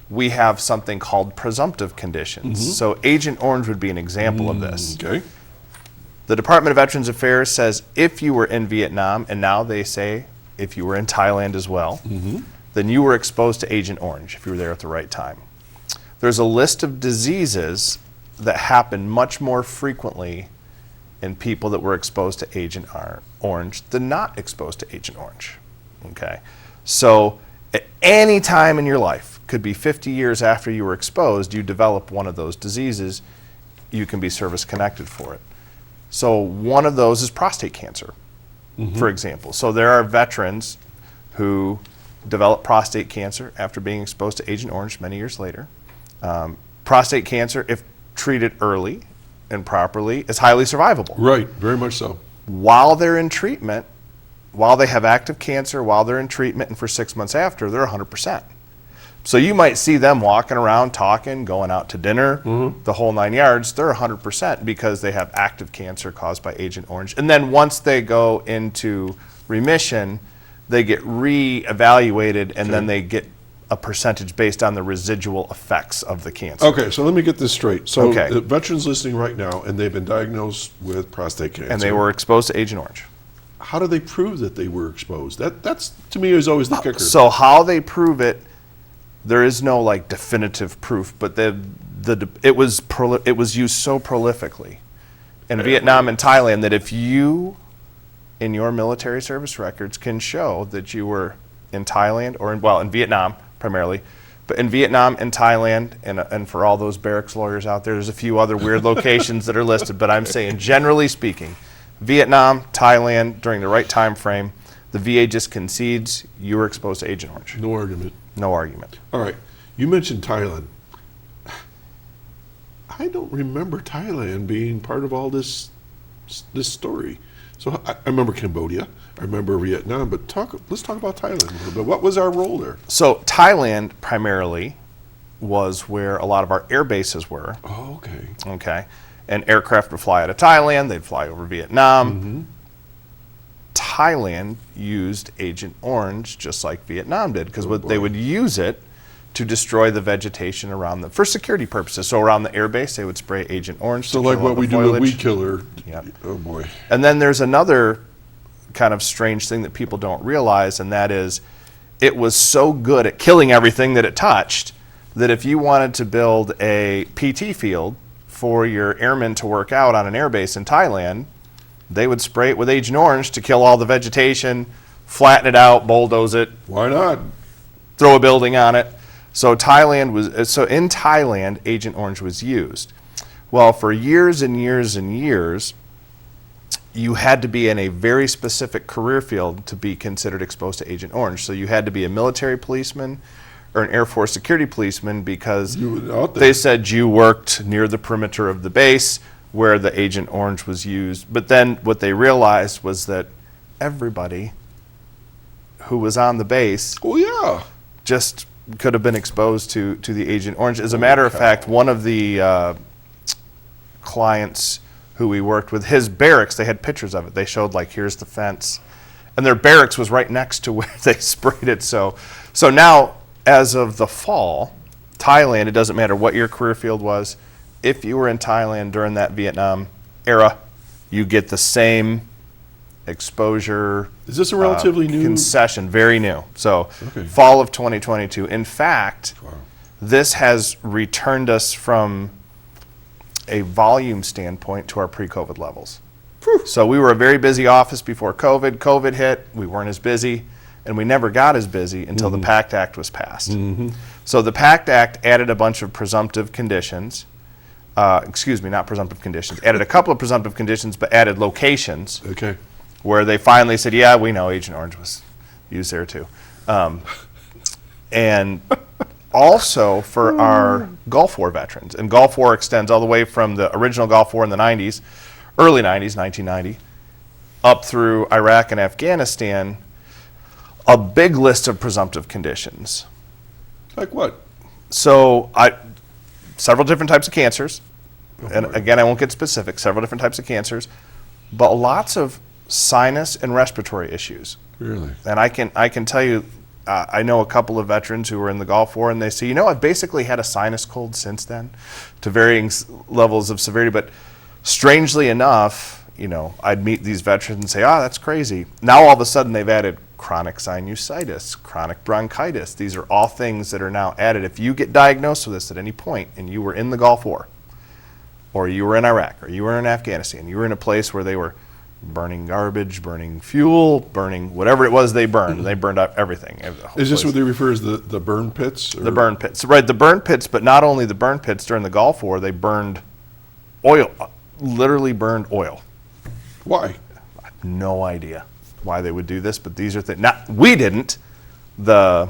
[SPEAKER 6] we have something called presumptive conditions. So Agent Orange would be an example of this.
[SPEAKER 2] Okay.
[SPEAKER 6] The Department of Veterans Affairs says if you were in Vietnam, and now they say if you were in Thailand as well, then you were exposed to Agent Orange if you were there at the right time. There's a list of diseases that happen much more frequently in people that were exposed to Agent Orange than not exposed to Agent Orange. Okay, so at any time in your life, could be 50 years after you were exposed, you develop one of those diseases, you can be service connected for it. So one of those is prostate cancer, for example. So there are veterans who develop prostate cancer after being exposed to Agent Orange many years later. Prostate cancer, if treated early and properly, is highly survivable.
[SPEAKER 2] Right, very much so.
[SPEAKER 6] While they're in treatment, while they have active cancer, while they're in treatment, and for 6 months after, they're 100%. So you might see them walking around, talking, going out to dinner, the whole 9 yards. They're 100% because they have active cancer caused by Agent Orange. And then once they go into remission, they get re-evaluated, and then they get a percentage based on the residual effects of the cancer.
[SPEAKER 2] Okay, so let me get this straight. So
[SPEAKER 6] Okay.
[SPEAKER 2] the veterans listening right now, and they've been diagnosed with prostate cancer.
[SPEAKER 6] And they were exposed to Agent Orange.
[SPEAKER 2] how do they prove that they were exposed? That's to me is always the kicker.
[SPEAKER 6] So how they prove it, there is no like definitive proof, but it was used so prolifically in Vietnam and Thailand that if you, in your military service records, can show that you were in Thailand or in Vietnam primarily, but in Vietnam and Thailand, and for all those barracks lawyers out there, there's a few other weird locations that are listed, but I'm saying generally speaking, Vietnam, Thailand, during the right time frame, the VA just concedes you were exposed to Agent Orange.
[SPEAKER 2] No argument.
[SPEAKER 6] No argument.
[SPEAKER 2] All right. You mentioned Thailand. I don't remember Thailand being part of all this story. So I remember Cambodia. I remember Vietnam. But let's talk about Thailand a little bit. What was our role there?
[SPEAKER 6] So Thailand primarily was where a lot of our air bases were.
[SPEAKER 2] Oh, okay.
[SPEAKER 6] Okay. And aircraft would fly out of Thailand. They'd fly over Vietnam.
[SPEAKER 2] Mm-hmm.
[SPEAKER 6] Thailand used Agent Orange just like Vietnam did, because they would use it to destroy the vegetation around them for security purposes. So around the air base, they would spray Agent Orange.
[SPEAKER 2] So
[SPEAKER 6] to
[SPEAKER 2] like
[SPEAKER 6] kill all
[SPEAKER 2] what
[SPEAKER 6] the
[SPEAKER 2] we do with
[SPEAKER 6] foliage.
[SPEAKER 2] Weed Killer.
[SPEAKER 6] Yep.
[SPEAKER 2] Oh boy.
[SPEAKER 6] And then there's another kind of strange thing that people don't realize, and that is it was so good at killing everything that it touched that if you wanted to build a PT field for your airmen to work out on an air base in Thailand, they would spray it with Agent Orange to kill all the vegetation, flatten it out, bulldoze it,
[SPEAKER 2] Why not?
[SPEAKER 6] throw a building on it. So in Thailand, Agent Orange was used. Well, for years and years and years, you had to be in a very specific career field to be considered exposed to Agent Orange. So you had to be a military policeman or an Air Force security policeman, because
[SPEAKER 2] You were out there.
[SPEAKER 6] they said you worked near the perimeter of the base where the Agent Orange was used. But then what they realized was that everybody who was on the base
[SPEAKER 2] Oh yeah.
[SPEAKER 6] just could have been exposed to the Agent Orange. As a matter of fact, one of the clients who we worked with, his barracks, they had pictures of it. They showed like, here's the fence. And their barracks was right next to where they sprayed it. So now, as of the fall, Thailand, it doesn't matter what your career field was, if you were in Thailand during that Vietnam era, you get the same exposure.
[SPEAKER 2] Is this a relatively new
[SPEAKER 6] concession? Very new. So
[SPEAKER 2] Okay.
[SPEAKER 6] fall of 2022. In fact,
[SPEAKER 2] Wow.
[SPEAKER 6] this has returned us from a volume standpoint to our pre-COVID levels. So we were a very busy office before COVID. COVID hit, we weren't as busy, and we never got as busy until the PACT Act was passed. So the PACT Act added a bunch of presumptive conditions. Not presumptive conditions. Added a couple of presumptive conditions, but added locations
[SPEAKER 2] Okay.
[SPEAKER 6] where they finally said, yeah, we know Agent Orange was used there too. And also for our Gulf War veterans. And Gulf War extends all the way from the original Gulf War in the 90s, early 90s, 1990, up through Iraq and Afghanistan, a big list of presumptive conditions.
[SPEAKER 2] Like what?
[SPEAKER 6] So several different types of cancers. And
[SPEAKER 2] boy.
[SPEAKER 6] again, I won't get specific, several different types of cancers, but lots of sinus and respiratory issues.
[SPEAKER 2] Really?
[SPEAKER 6] And I can tell you, I know a couple of veterans who were in the Gulf War, and they say, I've basically had a sinus cold since then, to varying levels of severity. But strangely enough, I'd meet these veterans and say, that's crazy. Now all of a sudden they've added chronic sinusitis, chronic bronchitis. These are all things that are now added. If you get diagnosed with this at any point, and you were in the Gulf War, or you were in Iraq, or you were in Afghanistan, you were in a place where they were burning garbage, burning fuel, burning whatever it was they burned, and they burned up everything.
[SPEAKER 2] Is this what they refer as the burn pits?
[SPEAKER 6] The burn pits, right? The burn pits, but not only the burn pits. During the Gulf War, they burned oil, literally burned oil.
[SPEAKER 2] Why?
[SPEAKER 6] I have no idea why they would do this, but these are things. Not we didn't. The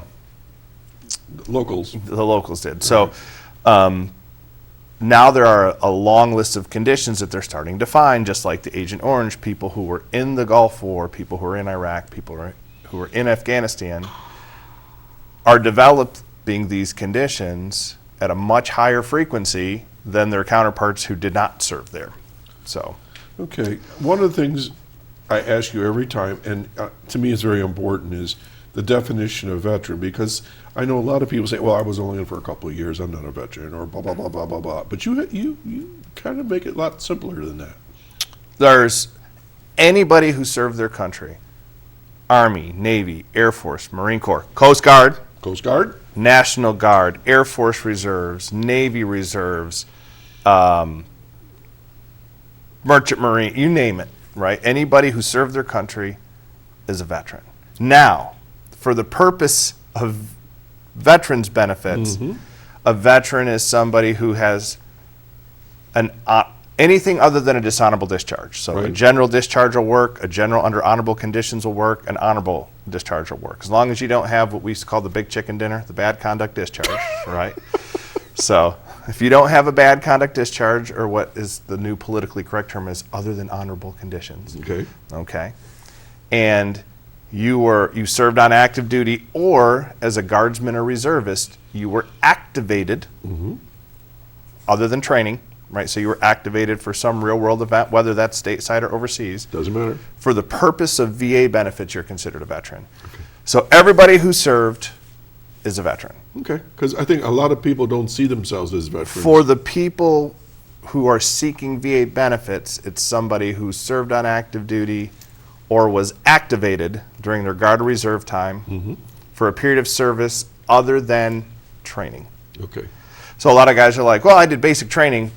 [SPEAKER 2] Locals.
[SPEAKER 6] locals did. So now there are a long list of conditions that they're starting to find, just like the Agent Orange. People who were in the Gulf War, people who were in Iraq, people who were in Afghanistan, are developing these conditions at a much higher frequency than their counterparts who did not serve there. So,
[SPEAKER 2] Okay. One of the things I ask you every time, and to me it's very important, is the definition of veteran, because I know a lot of people say, well, I was only in for a couple of years, I'm not a veteran, or blah, blah, blah, blah, blah, blah. But you kind of make it a lot simpler than that.
[SPEAKER 6] there's anybody who served their country, Army, Navy, Air Force, Marine Corps, Coast Guard, National Guard, Air Force Reserves, Navy Reserves, Merchant Marine, you name it, right? Anybody who served their country is a veteran. Now, for the purpose of veterans benefits, a veteran is somebody who has anything other than a dishonorable discharge. So a general discharge will work, a general under honorable conditions will work, an honorable discharge will work. As long as you don't have what we used to call the big chicken dinner, the bad conduct discharge, right? So if you don't have a bad conduct discharge, or what is the new politically correct term is other than honorable conditions. Okay. And you served on active duty, or as a guardsman or reservist, you were activated other than training, right? So you were activated for some real world event, whether that's stateside or overseas.
[SPEAKER 2] Doesn't matter.
[SPEAKER 6] For the purpose of VA benefits, you're considered a veteran. So everybody who served is a veteran.
[SPEAKER 2] Okay, because I think a lot of people don't see themselves as veterans.
[SPEAKER 6] For the people who are seeking VA benefits, it's somebody who served on active duty or was activated during their Guard or Reserve time for a period of service other than training.
[SPEAKER 2] Okay.
[SPEAKER 6] So a lot of guys are like, well, I did basic training.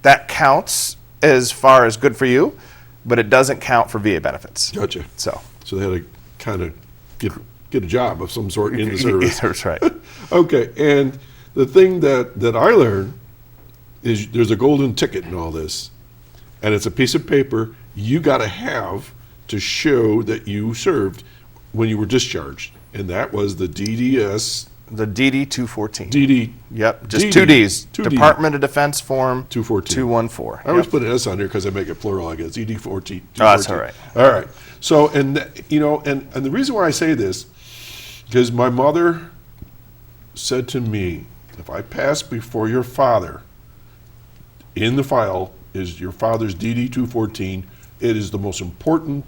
[SPEAKER 6] That counts as far as good for you, but it doesn't count for VA benefits.
[SPEAKER 2] Gotcha.
[SPEAKER 6] So
[SPEAKER 2] they had to kind of get a job of some sort in the service.
[SPEAKER 6] That's right.
[SPEAKER 2] Okay, and the thing that I learned is there's a golden ticket in all this, and it's a piece of paper you got to have to show that you served when you were discharged, and that was the DDS.
[SPEAKER 6] The DD 214.
[SPEAKER 2] DD.
[SPEAKER 6] Yep, just
[SPEAKER 2] DD,
[SPEAKER 6] two Ds.
[SPEAKER 2] 2D.
[SPEAKER 6] Department of Defense Form
[SPEAKER 2] 214.
[SPEAKER 6] 214.
[SPEAKER 2] I always put an S on there because I make it plural, I guess. ED 14.
[SPEAKER 6] Oh, that's all right.
[SPEAKER 2] All right. So, and the reason why I say this, because my mother said to me, if I pass before your father, in the file is your father's DD 214. It is the most important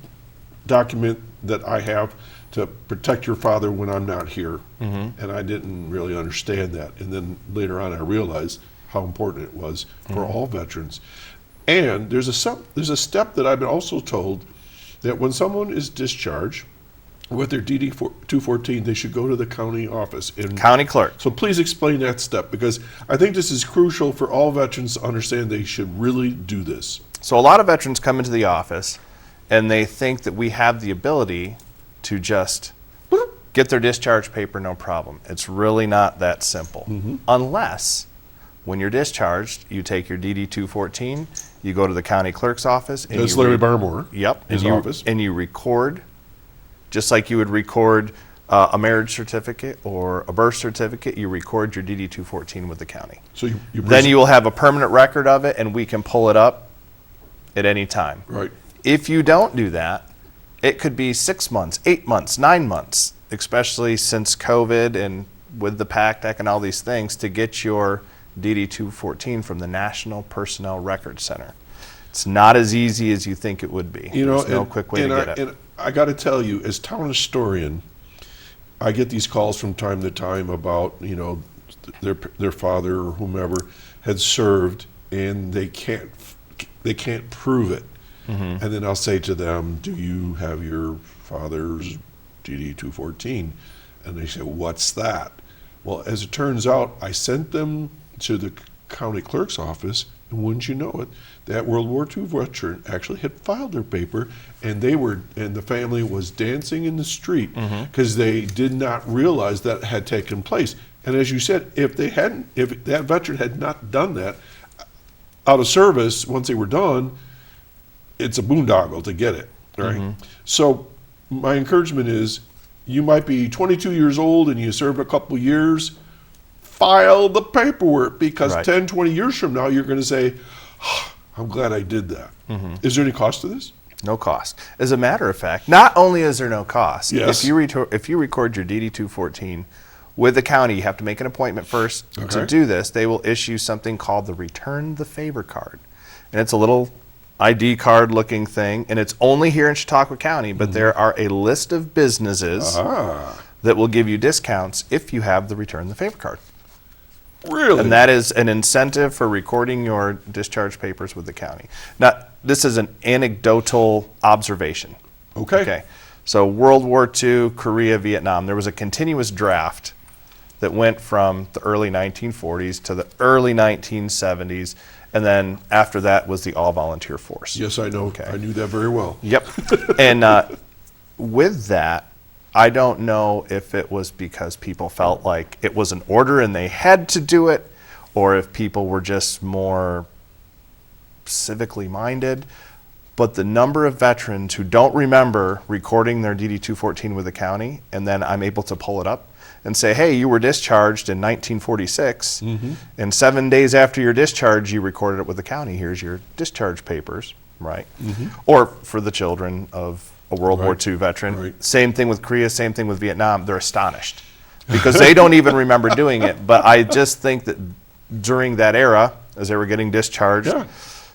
[SPEAKER 2] document that I have to protect your father when I'm not here. And I didn't really understand that. And then later on I realized how important it was for all veterans. And there's a step that I've been also told that when someone is discharged with their DD 214, they should go to the county office.
[SPEAKER 6] County clerk.
[SPEAKER 2] So please explain that step, because I think this is crucial for all veterans to understand they should really do this.
[SPEAKER 6] So a lot of veterans come into the office and they think that we have the ability to just get their discharge paper, no problem. It's really not that simple. Unless, when you're discharged, you take your DD 214, you go to the county clerk's office. And
[SPEAKER 2] That's Larry Barmore.
[SPEAKER 6] Yep.
[SPEAKER 2] His office.
[SPEAKER 6] And you record, just like you would record a marriage certificate or a birth certificate, you record your DD 214 with the county.
[SPEAKER 2] So
[SPEAKER 6] then you will have a permanent record of it, and we can pull it up at any time.
[SPEAKER 2] Right.
[SPEAKER 6] If you don't do that, it could be 6 months, 8 months, 9 months, especially since COVID and with the PACT Act and all these things, to get your DD 214 from the National Personnel Records Center. It's not as easy as you think it would be. There's no quick way to get it.
[SPEAKER 2] And I got to tell you, as town historian, I get these calls from time to time about, their father or whomever had served and they can't prove it. And then I'll say to them, do you have your father's DD 214? And they say, what's that? Well, as it turns out, I sent them to the county clerk's office, and wouldn't you know it, that World War II veteran actually had filed their paper, and the family was dancing in the street because they did not realize that had taken place. And as you said, if that veteran had not done that out of service, once they were done, it's a boondoggle to get it, right? So my encouragement is, you might be 22 years old and you served a couple years, file the paperwork, because 10, 20 years from now, you're going to say, I'm glad I did that. Is there any cost to this?
[SPEAKER 6] No cost. As a matter of fact, not only is there no cost,
[SPEAKER 2] Yes.
[SPEAKER 6] if you record your DD 214 with the county, you have to make an appointment first to do this. They will issue something called the Return the Favor card. And it's a little ID card looking thing, and it's only here in Chautauqua County, but there are a list of businesses that will give you discounts if you have the Return the Favor card.
[SPEAKER 2] Really?
[SPEAKER 6] And that is an incentive for recording your discharge papers with the county. Now, this is an anecdotal observation.
[SPEAKER 2] Okay.
[SPEAKER 6] So World War II, Korea, Vietnam, there was a continuous draft that went from the early 1940s to the early 1970s, and then after that was the all-volunteer force.
[SPEAKER 2] Yes, I know. I knew that very well.
[SPEAKER 6] Yep. And with that, I don't know if it was because people felt like it was an order and they had to do it, or if people were just more civically minded. But the number of veterans who don't remember recording their DD-214 with the county, and then I'm able to pull it up and say, hey, you were discharged in 1946, and 7 days after your discharge, you recorded it with the county. Here's your discharge papers, right? Or for the children of a World War II veteran.
[SPEAKER 2] Right.
[SPEAKER 6] Same thing with Korea, same thing with Vietnam. They're astonished because they don't even remember doing it. But I just think that during that era, as they were getting discharged,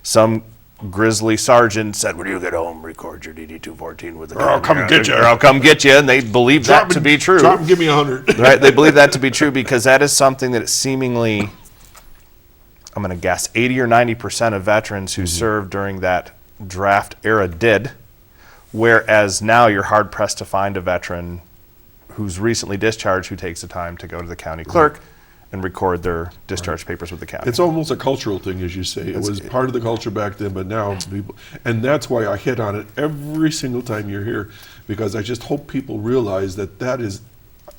[SPEAKER 6] some grizzly sergeant said, when you get home, record your DD-214 with the county.
[SPEAKER 2] I'll come get you.
[SPEAKER 6] Or I'll come get you. And they believe that to be true.
[SPEAKER 2] Drop and give me 100.
[SPEAKER 6] Right? They believe that to be true because that is something that seemingly, I'm going to guess, 80 or 90% of veterans who served during that draft era did. Whereas now you're hard pressed to find a veteran who's recently discharged who takes the time to go to the county clerk and record their discharge papers with the county.
[SPEAKER 2] It's almost a cultural thing, as you say. It was part of the culture back then, but now people, and that's why I hit on it every single time you're here, because I just hope people realize that that is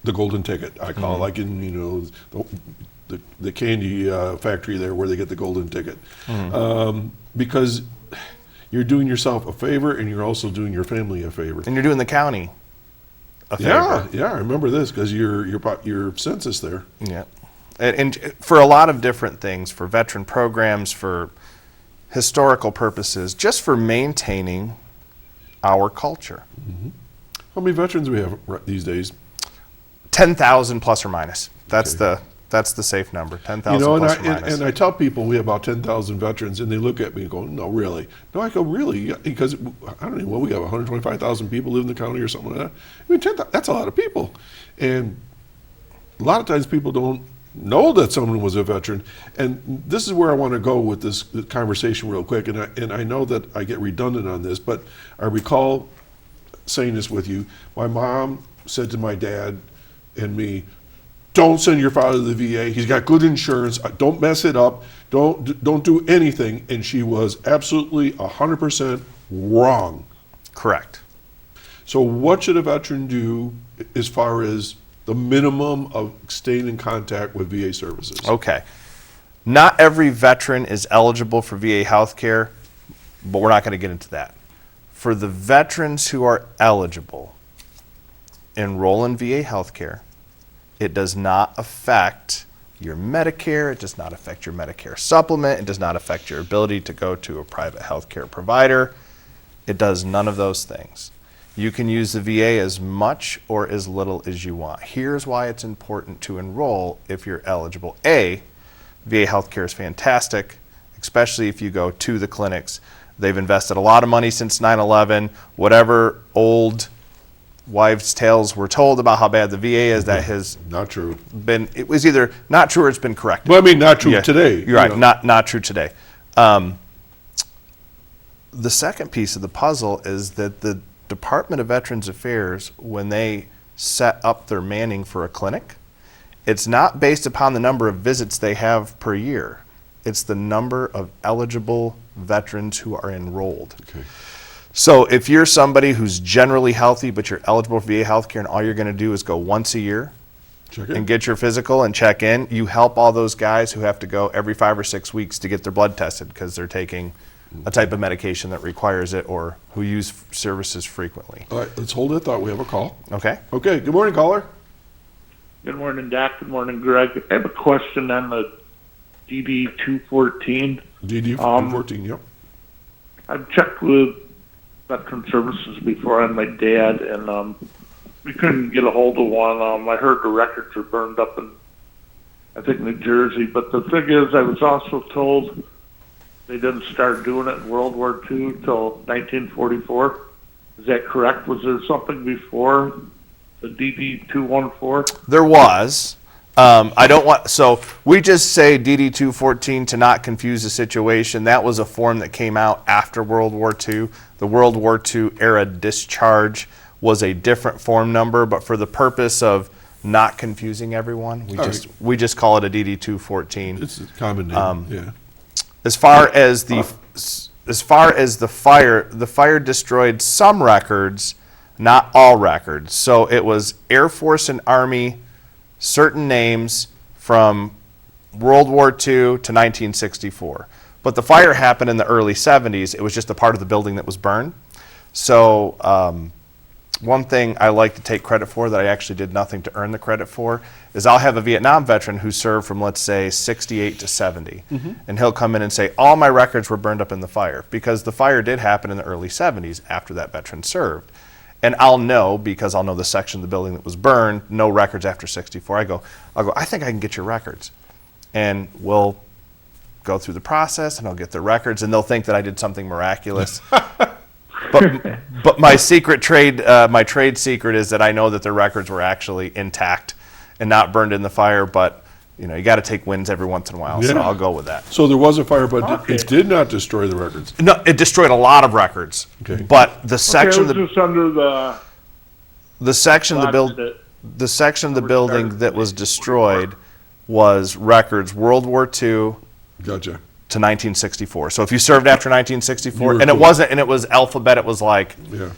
[SPEAKER 2] the golden ticket. I call like in the candy factory there where they get the golden ticket, because you're doing yourself a favor and you're also doing your family a favor.
[SPEAKER 6] And you're doing the county a favor.
[SPEAKER 2] Yeah, I remember this because your census there.
[SPEAKER 6] Yeah. And for a lot of different things, for veteran programs, for historical purposes, just for maintaining our culture.
[SPEAKER 2] How many veterans do we have these days?
[SPEAKER 6] 10,000 plus or minus. That's the safe number. 10,000 plus or minus.
[SPEAKER 2] And I tell people we have about 10,000 veterans, and they look at me and go, "No, really?" No, I go, "Really?" Yeah, because I don't know. Well, we got 125,000 people live in the county or something like that. I mean, 10,000, that's a lot of people, and a lot of times people don't know that someone was a veteran. And this is where I want to go with this conversation real quick. And I know that I get redundant on this, but I recall saying this with you. My mom said to my dad and me, "Don't send your father to the VA. He's got good insurance. Don't mess it up. Don't do anything." And she was absolutely 100% wrong.
[SPEAKER 6] Correct.
[SPEAKER 2] So what should a veteran do as far as the minimum of staying in contact with VA services?
[SPEAKER 6] Okay. Not every veteran is eligible for VA health care, but we're not going to get into that. For the veterans who are eligible, enroll in VA health care. It does not affect your Medicare. It does not affect your Medicare supplement. It does not affect your ability to go to a private health care provider. It does none of those things. You can use the VA as much or as little as you want. Here's why it's important to enroll if you're eligible. A, VA healthcare is fantastic, especially if you go to the clinics. They've invested a lot of money since 9/11. Whatever old wives' tales were told about how bad the VA is, that has
[SPEAKER 2] not true.
[SPEAKER 6] It was either not true or it's been corrected.
[SPEAKER 2] Well, I mean, not true today.
[SPEAKER 6] You're right, not true today. The second piece of the puzzle is that the Department of Veterans Affairs, when they set up their manning for a clinic, it's not based upon the number of visits they have per year. It's the number of eligible veterans who are enrolled.
[SPEAKER 2] Okay.
[SPEAKER 6] So if you're somebody who's generally healthy, but you're eligible for VA healthcare and all you're going to do is go once a year and get your physical and check in, you help all those guys who have to go every 5 or 6 weeks to get their blood tested because they're taking a type of medication that requires it or who use services frequently.
[SPEAKER 2] All right, let's hold that thought. We have a call.
[SPEAKER 6] Okay.
[SPEAKER 2] Okay, good morning, caller.
[SPEAKER 7] Good morning, Doc. Good morning, Greg. I have a question on the DD-214.
[SPEAKER 2] DD-214, yep.
[SPEAKER 7] I've checked with Veteran Services before on my dad, and we couldn't get a hold of one. I heard the records are burned up in, I think, New Jersey. But the thing is, I was also told they didn't start doing it in World War II till 1944. Is that correct? Was there something before the DD-214?
[SPEAKER 6] There was. I don't want, so we just say DD 214 to not confuse the situation. That was a form that came out after World War II. The World War II era discharge was a different form number, but for the purpose of not confusing everyone, we just call it a DD 214.
[SPEAKER 2] It's a common name, yeah.
[SPEAKER 6] As far as the fire destroyed some records, not all records. So it was Air Force and Army, certain names from World War II to 1964. But the fire happened in the early 70s. It was just a part of the building that was burned. So one thing I like to take credit for that I actually did nothing to earn the credit for is I'll have a Vietnam veteran who served from, let's say, 68 to 70. And he'll come in and say, all my records were burned up in the fire, because the fire did happen in the early 70s after that veteran served. And I'll know, because I'll know the section of the building that was burned, no records after 64. I'll go, I think I can get your records. And we'll go through the process, and I'll get the records, and they'll think that I did something miraculous. But my trade secret is that I know that the records were actually intact and not burned in the fire. But you got to take wins every once in a while, so I'll go with that.
[SPEAKER 2] So there was a fire, but it did not destroy the records.
[SPEAKER 6] No, it destroyed a lot of records.
[SPEAKER 2] Okay.
[SPEAKER 6] But the section
[SPEAKER 7] it was just under
[SPEAKER 6] the section of the building that was destroyed was records World War II
[SPEAKER 2] Gotcha.
[SPEAKER 6] to 1964. So if you served after 1964,
[SPEAKER 2] You were
[SPEAKER 6] and
[SPEAKER 2] cool.
[SPEAKER 6] it was alphabet, it was like
[SPEAKER 2] Yeah.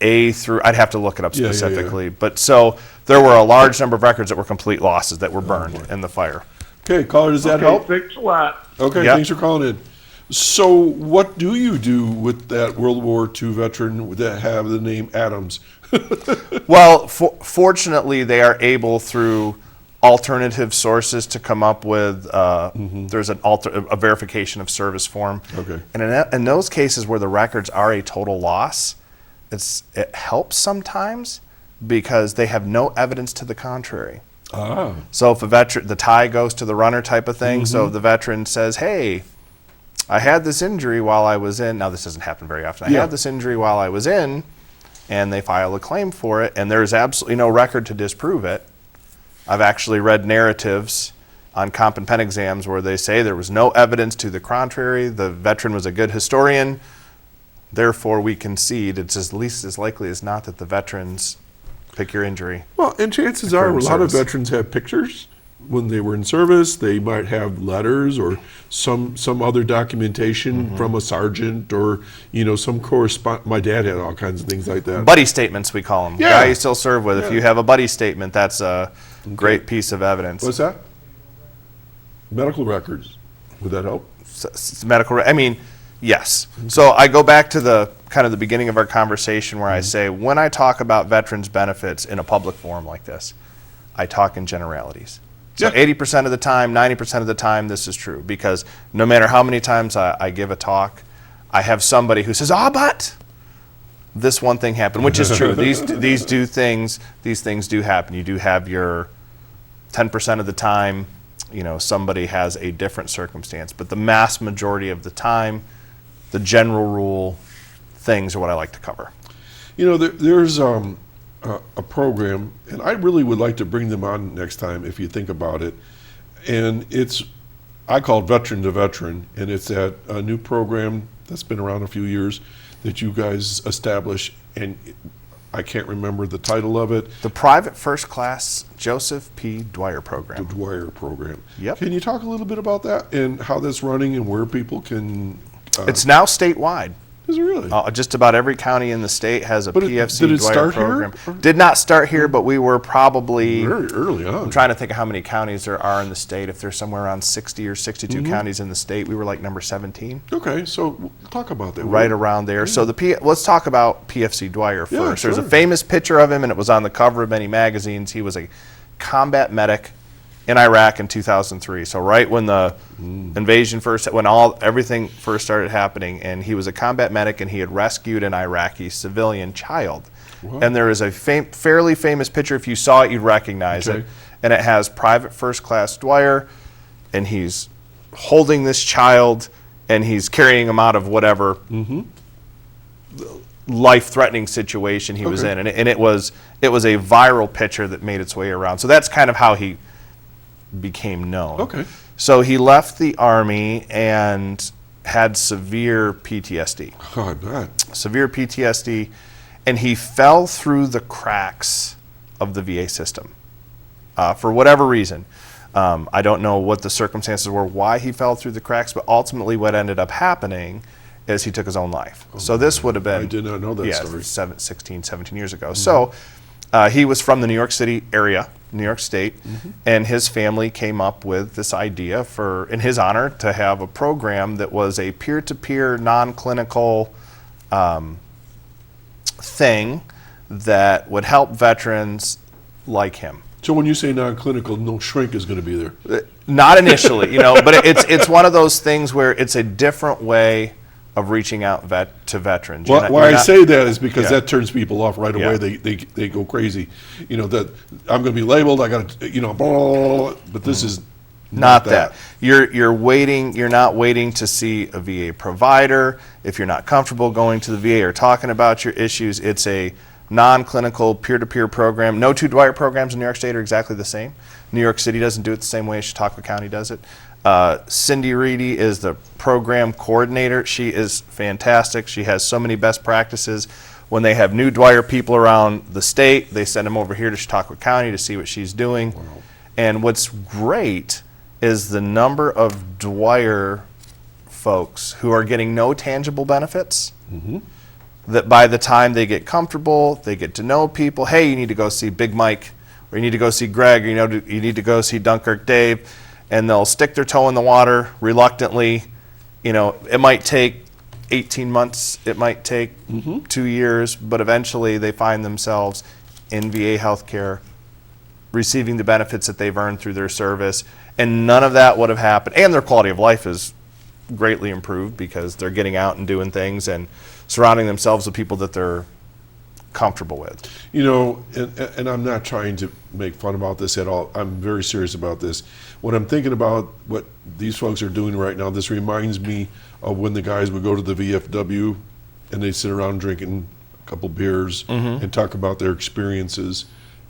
[SPEAKER 6] A through, I'd have to look it up
[SPEAKER 2] Yeah, yeah,
[SPEAKER 6] specifically. But so there were a large number of records that were complete losses that were burned in the fire.
[SPEAKER 2] Okay, caller, does that
[SPEAKER 7] Okay,
[SPEAKER 2] help?
[SPEAKER 7] thanks a lot.
[SPEAKER 2] Okay,
[SPEAKER 6] Yep.
[SPEAKER 2] thanks for calling in. So what do you do with that World War II veteran that have the name Adams?
[SPEAKER 6] Well, fortunately, they are able through alternative sources to come up with, there's a verification of service form.
[SPEAKER 2] Okay.
[SPEAKER 6] And in those cases where the records are a total loss, it helps sometimes because they have no evidence to the contrary.
[SPEAKER 2] Ah.
[SPEAKER 6] So if the tie goes to the runner type of thing, so if the veteran says, hey, I had this injury while I was in, now this doesn't happen very often, I had this injury while I was in, and they file a claim for it, and there's absolutely no record to disprove it. I've actually read narratives on comp and pen exams where they say there was no evidence to the contrary, the veteran was a good historian, therefore we concede it's at least as likely as not that the veterans pick your injury.
[SPEAKER 2] Well, and chances are a lot of veterans have pictures when they were in service. They might have letters or some other documentation from a sergeant or some correspond. My dad had all kinds of things like that.
[SPEAKER 6] Buddy statements, we call them.
[SPEAKER 2] Yeah.
[SPEAKER 6] Guy you still serve with. If you have a buddy statement, that's a great piece of evidence.
[SPEAKER 2] What's that? Medical records. Would that help?
[SPEAKER 6] Yes. So I go back to the kind of the beginning of our conversation where I say, when I talk about veterans benefits in a public forum like this, I talk in generalities. So 80% of the time, 90% of the time, this is true, because no matter how many times I give a talk, I have somebody who says, but this one thing happened, which is true. These things do happen. You do have your 10% of the time, somebody has a different circumstance, but the mass majority of the time, the general rule things are what I like to cover.
[SPEAKER 2] There's a program, and I really would like to bring them on next time if you think about it. And I call it Veteran to Veteran, and it's a new program that's been around a few years that you guys establish, and I can't remember the title of it.
[SPEAKER 6] The Private First Class Joseph P. Dwyer Program.
[SPEAKER 2] The Dwyer Program.
[SPEAKER 6] Yep.
[SPEAKER 2] Can you talk a little bit about that and how that's running and where people can...
[SPEAKER 6] It's now statewide.
[SPEAKER 2] Is it really?
[SPEAKER 6] Just about every county in the state has a PFC
[SPEAKER 2] did it
[SPEAKER 6] Dwyer
[SPEAKER 2] start
[SPEAKER 6] program.
[SPEAKER 2] here?
[SPEAKER 6] Did not start here, but we were probably
[SPEAKER 2] Very early on.
[SPEAKER 6] I'm trying to think of how many counties there are in the state. If there's somewhere around 60 or 62 counties in the state, we were like number 17.
[SPEAKER 2] Okay, so talk about that.
[SPEAKER 6] Right around there. So let's talk about PFC Dwyer first.
[SPEAKER 2] Yeah,
[SPEAKER 6] There's a
[SPEAKER 2] sure.
[SPEAKER 6] famous picture of him, and it was on the cover of many magazines. He was a combat medic in Iraq in 2003. So right when the invasion everything first started happening, and he was a combat medic, and he had rescued an Iraqi civilian child.
[SPEAKER 2] Wow.
[SPEAKER 6] And there is a fairly famous picture. If you saw it, you'd recognize it. And it has Private First Class Dwyer, and he's holding this child, and he's carrying him out of whatever life-threatening situation he was in. And it was a viral picture that made its way around. So that's kind of how he became known.
[SPEAKER 2] Okay.
[SPEAKER 6] So he left the Army and had severe PTSD.
[SPEAKER 2] Oh, I bet.
[SPEAKER 6] Severe PTSD, and he fell through the cracks of the VA system for whatever reason. I don't know what the circumstances were, why he fell through the cracks, but ultimately what ended up happening is he took his own life. So this would have been...
[SPEAKER 2] I did not know that story.
[SPEAKER 6] 17 years ago. So he was from the New York City area, New York State, and his family came up with this idea for, in his honor, to have a program that was a peer-to-peer, non-clinical thing that would help veterans like him.
[SPEAKER 2] So when you say non-clinical, no shrink is going to be there.
[SPEAKER 6] Not initially, but it's one of those things where it's a different way of reaching out to veterans.
[SPEAKER 2] Well, why I say that is because
[SPEAKER 6] Yeah.
[SPEAKER 2] that turns people off right away.
[SPEAKER 6] Yeah.
[SPEAKER 2] They go crazy. That I'm going to be labeled. I got to, blah, blah, blah, but this is
[SPEAKER 6] Not that. You're waiting. You're not waiting to see a VA provider. If you're not comfortable going to the VA or talking about your issues, it's a non-clinical peer-to-peer program. No two Dwyer programs in New York State are exactly the same. New York City doesn't do it the same way as Chautauqua County does it. Cindy Reedy is the program coordinator. She is fantastic. She has so many best practices. When they have new Dwyer people around the state, they send them over here to Chautauqua County to see what she's doing. Wow. And what's great is the number of Dwyer folks who are getting no tangible benefits, that by the time they get comfortable, they get to know people. Hey, you need to go see Big Mike, or you need to go see Greg, or you need to go see Dunkirk Dave, and they'll stick their toe in the water reluctantly. It might take 18 months, it might take 2 years, but eventually they find themselves in VA healthcare, receiving the benefits that they've earned through their service, and none of that would have happened. And their quality of life is greatly improved because they're getting out and doing things and surrounding themselves with people that they're comfortable with.
[SPEAKER 2] And I'm not trying to make fun about this at all. I'm very serious about this. When I'm thinking about what these folks are doing right now, this reminds me of when the guys would go to the VFW and they'd sit around drinking a couple beers and talk about their experiences,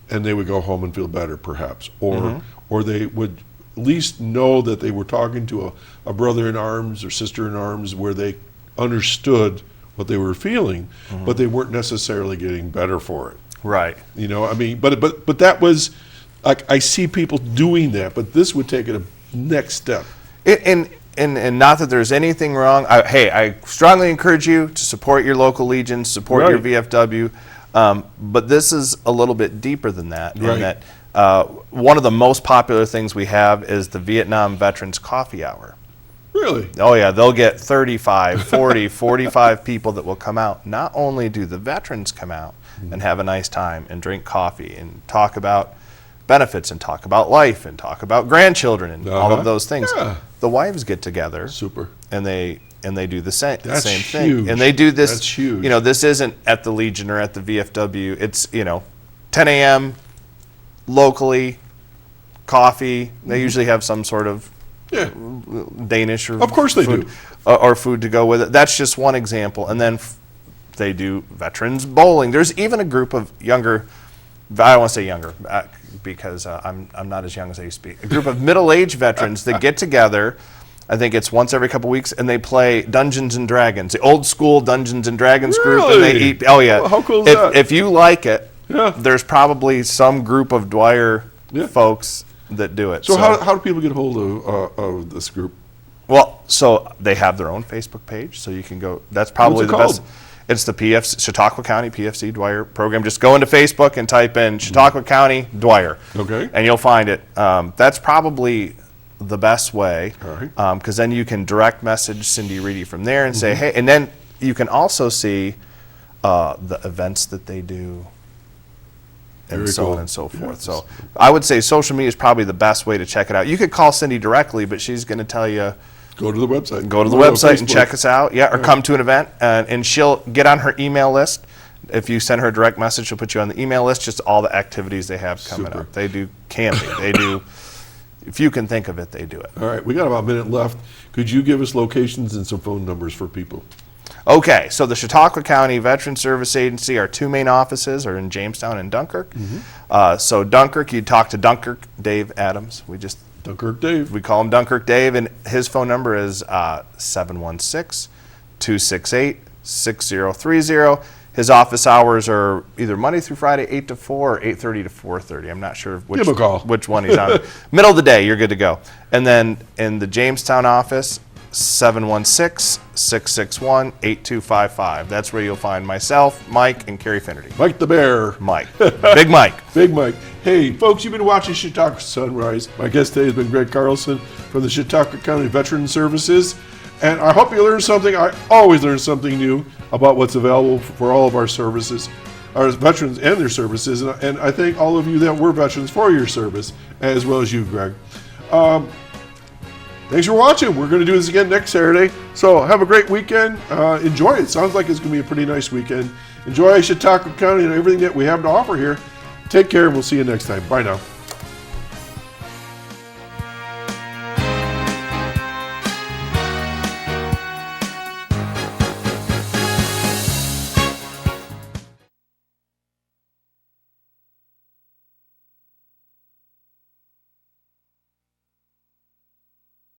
[SPEAKER 2] and they would go home and feel better, perhaps. Or they would at least know that they were talking to a brother in arms or sister in arms where they understood what they were feeling, but they weren't necessarily getting better for it.
[SPEAKER 6] Right.
[SPEAKER 2] But that was, like, I see people doing that, but this would take it a next step.
[SPEAKER 6] And not that there's anything wrong. I strongly encourage you to support your local legions, support your VFW, but this is a little bit deeper than that.
[SPEAKER 2] Right.
[SPEAKER 6] In that one of the most popular things we have is the Vietnam Veterans Coffee Hour.
[SPEAKER 2] Really?
[SPEAKER 6] Oh yeah, they'll get 35, 40, 45 people that will come out. Not only do the veterans come out and have a nice time and drink coffee and talk about benefits and talk about life and talk about grandchildren and all of those things. Yeah. The wives get together.
[SPEAKER 2] Super.
[SPEAKER 6] And they do the same thing.
[SPEAKER 2] Huge.
[SPEAKER 6] And they do this.
[SPEAKER 2] That's huge.
[SPEAKER 6] This isn't at the Legion or at the VFW. It's 10 a.m. locally, coffee. They usually have some sort of Danish or
[SPEAKER 2] of course they
[SPEAKER 6] food,
[SPEAKER 2] do.
[SPEAKER 6] Or food to go with it. That's just one example. And then they do veterans bowling. There's even a group of younger, I don't want to say younger because I'm not as young as I used to be. A group of middle-aged veterans that get together. I think it's once every couple weeks, and they play Dungeons and Dragons, the old school Dungeons and Dragons group, and they eat. Oh yeah,
[SPEAKER 2] well, how cool is that?
[SPEAKER 6] If you like it, there's probably some group of Dwyer folks that do it.
[SPEAKER 2] So how do people get a hold of this group?
[SPEAKER 6] Well, so they have their own Facebook page, so you can go. That's probably the best. It's the PFC, Chautauqua County PFC Dwyer program. Just go into Facebook and type in Chautauqua County Dwyer, and you'll find it. That's probably the best way, because then you can direct message Cindy Reedy from there and say, hey, and then you can also see the events that they do and
[SPEAKER 2] Very
[SPEAKER 6] so
[SPEAKER 2] cool.
[SPEAKER 6] on and so forth. So I would say social media is probably the best way to check it out. You could call Cindy directly, but she's going to tell you,
[SPEAKER 2] go to the website.
[SPEAKER 6] Go to the website and check us out. Yeah, or come to an event, and she'll get on her email list. If you send her a direct message, she'll put you on the email list, just all the activities they have coming up. They do camping. They do, if you can think of it, they do it.
[SPEAKER 2] All right, we got about a minute left. Could you give us locations and some phone numbers for people?
[SPEAKER 6] Okay, so the Chautauqua County Veteran Service Agency, our two main offices are in Jamestown and Dunkirk. So Dunkirk, you'd talk to Dunkirk Dave Adams. We just
[SPEAKER 2] Dunkirk Dave.
[SPEAKER 6] We call him Dunkirk Dave, and his phone number is 716-268-6030. His office hours are either Monday through Friday, 8 to 4, or 8:30 to 4:30. I'm not sure
[SPEAKER 2] Give him a call.
[SPEAKER 6] which one he's on. Middle of the day, you're good to go. And then in the Jamestown office, 716-661-8255. That's where you'll find myself, Mike, and Carrie Finnerty.
[SPEAKER 2] Mike the Bear.
[SPEAKER 6] Mike. Big Mike.
[SPEAKER 2] Big Mike. Hey, folks, you've been watching Chautauqua Sunrise. My guest today has been Greg Carlson from the Chautauqua County Veteran Services. And I hope you learned something. I always learn something new about what's available for all of our services, our veterans and their services. And I thank all of you that were veterans for your service, as well as you, Greg. Thanks for watching. We're going to do this again next Saturday. So have a great weekend. Enjoy it. Sounds like it's going to be a pretty nice weekend. Enjoy Chautauqua County and everything that we have to offer here. Take care, and we'll see you next time. Bye now.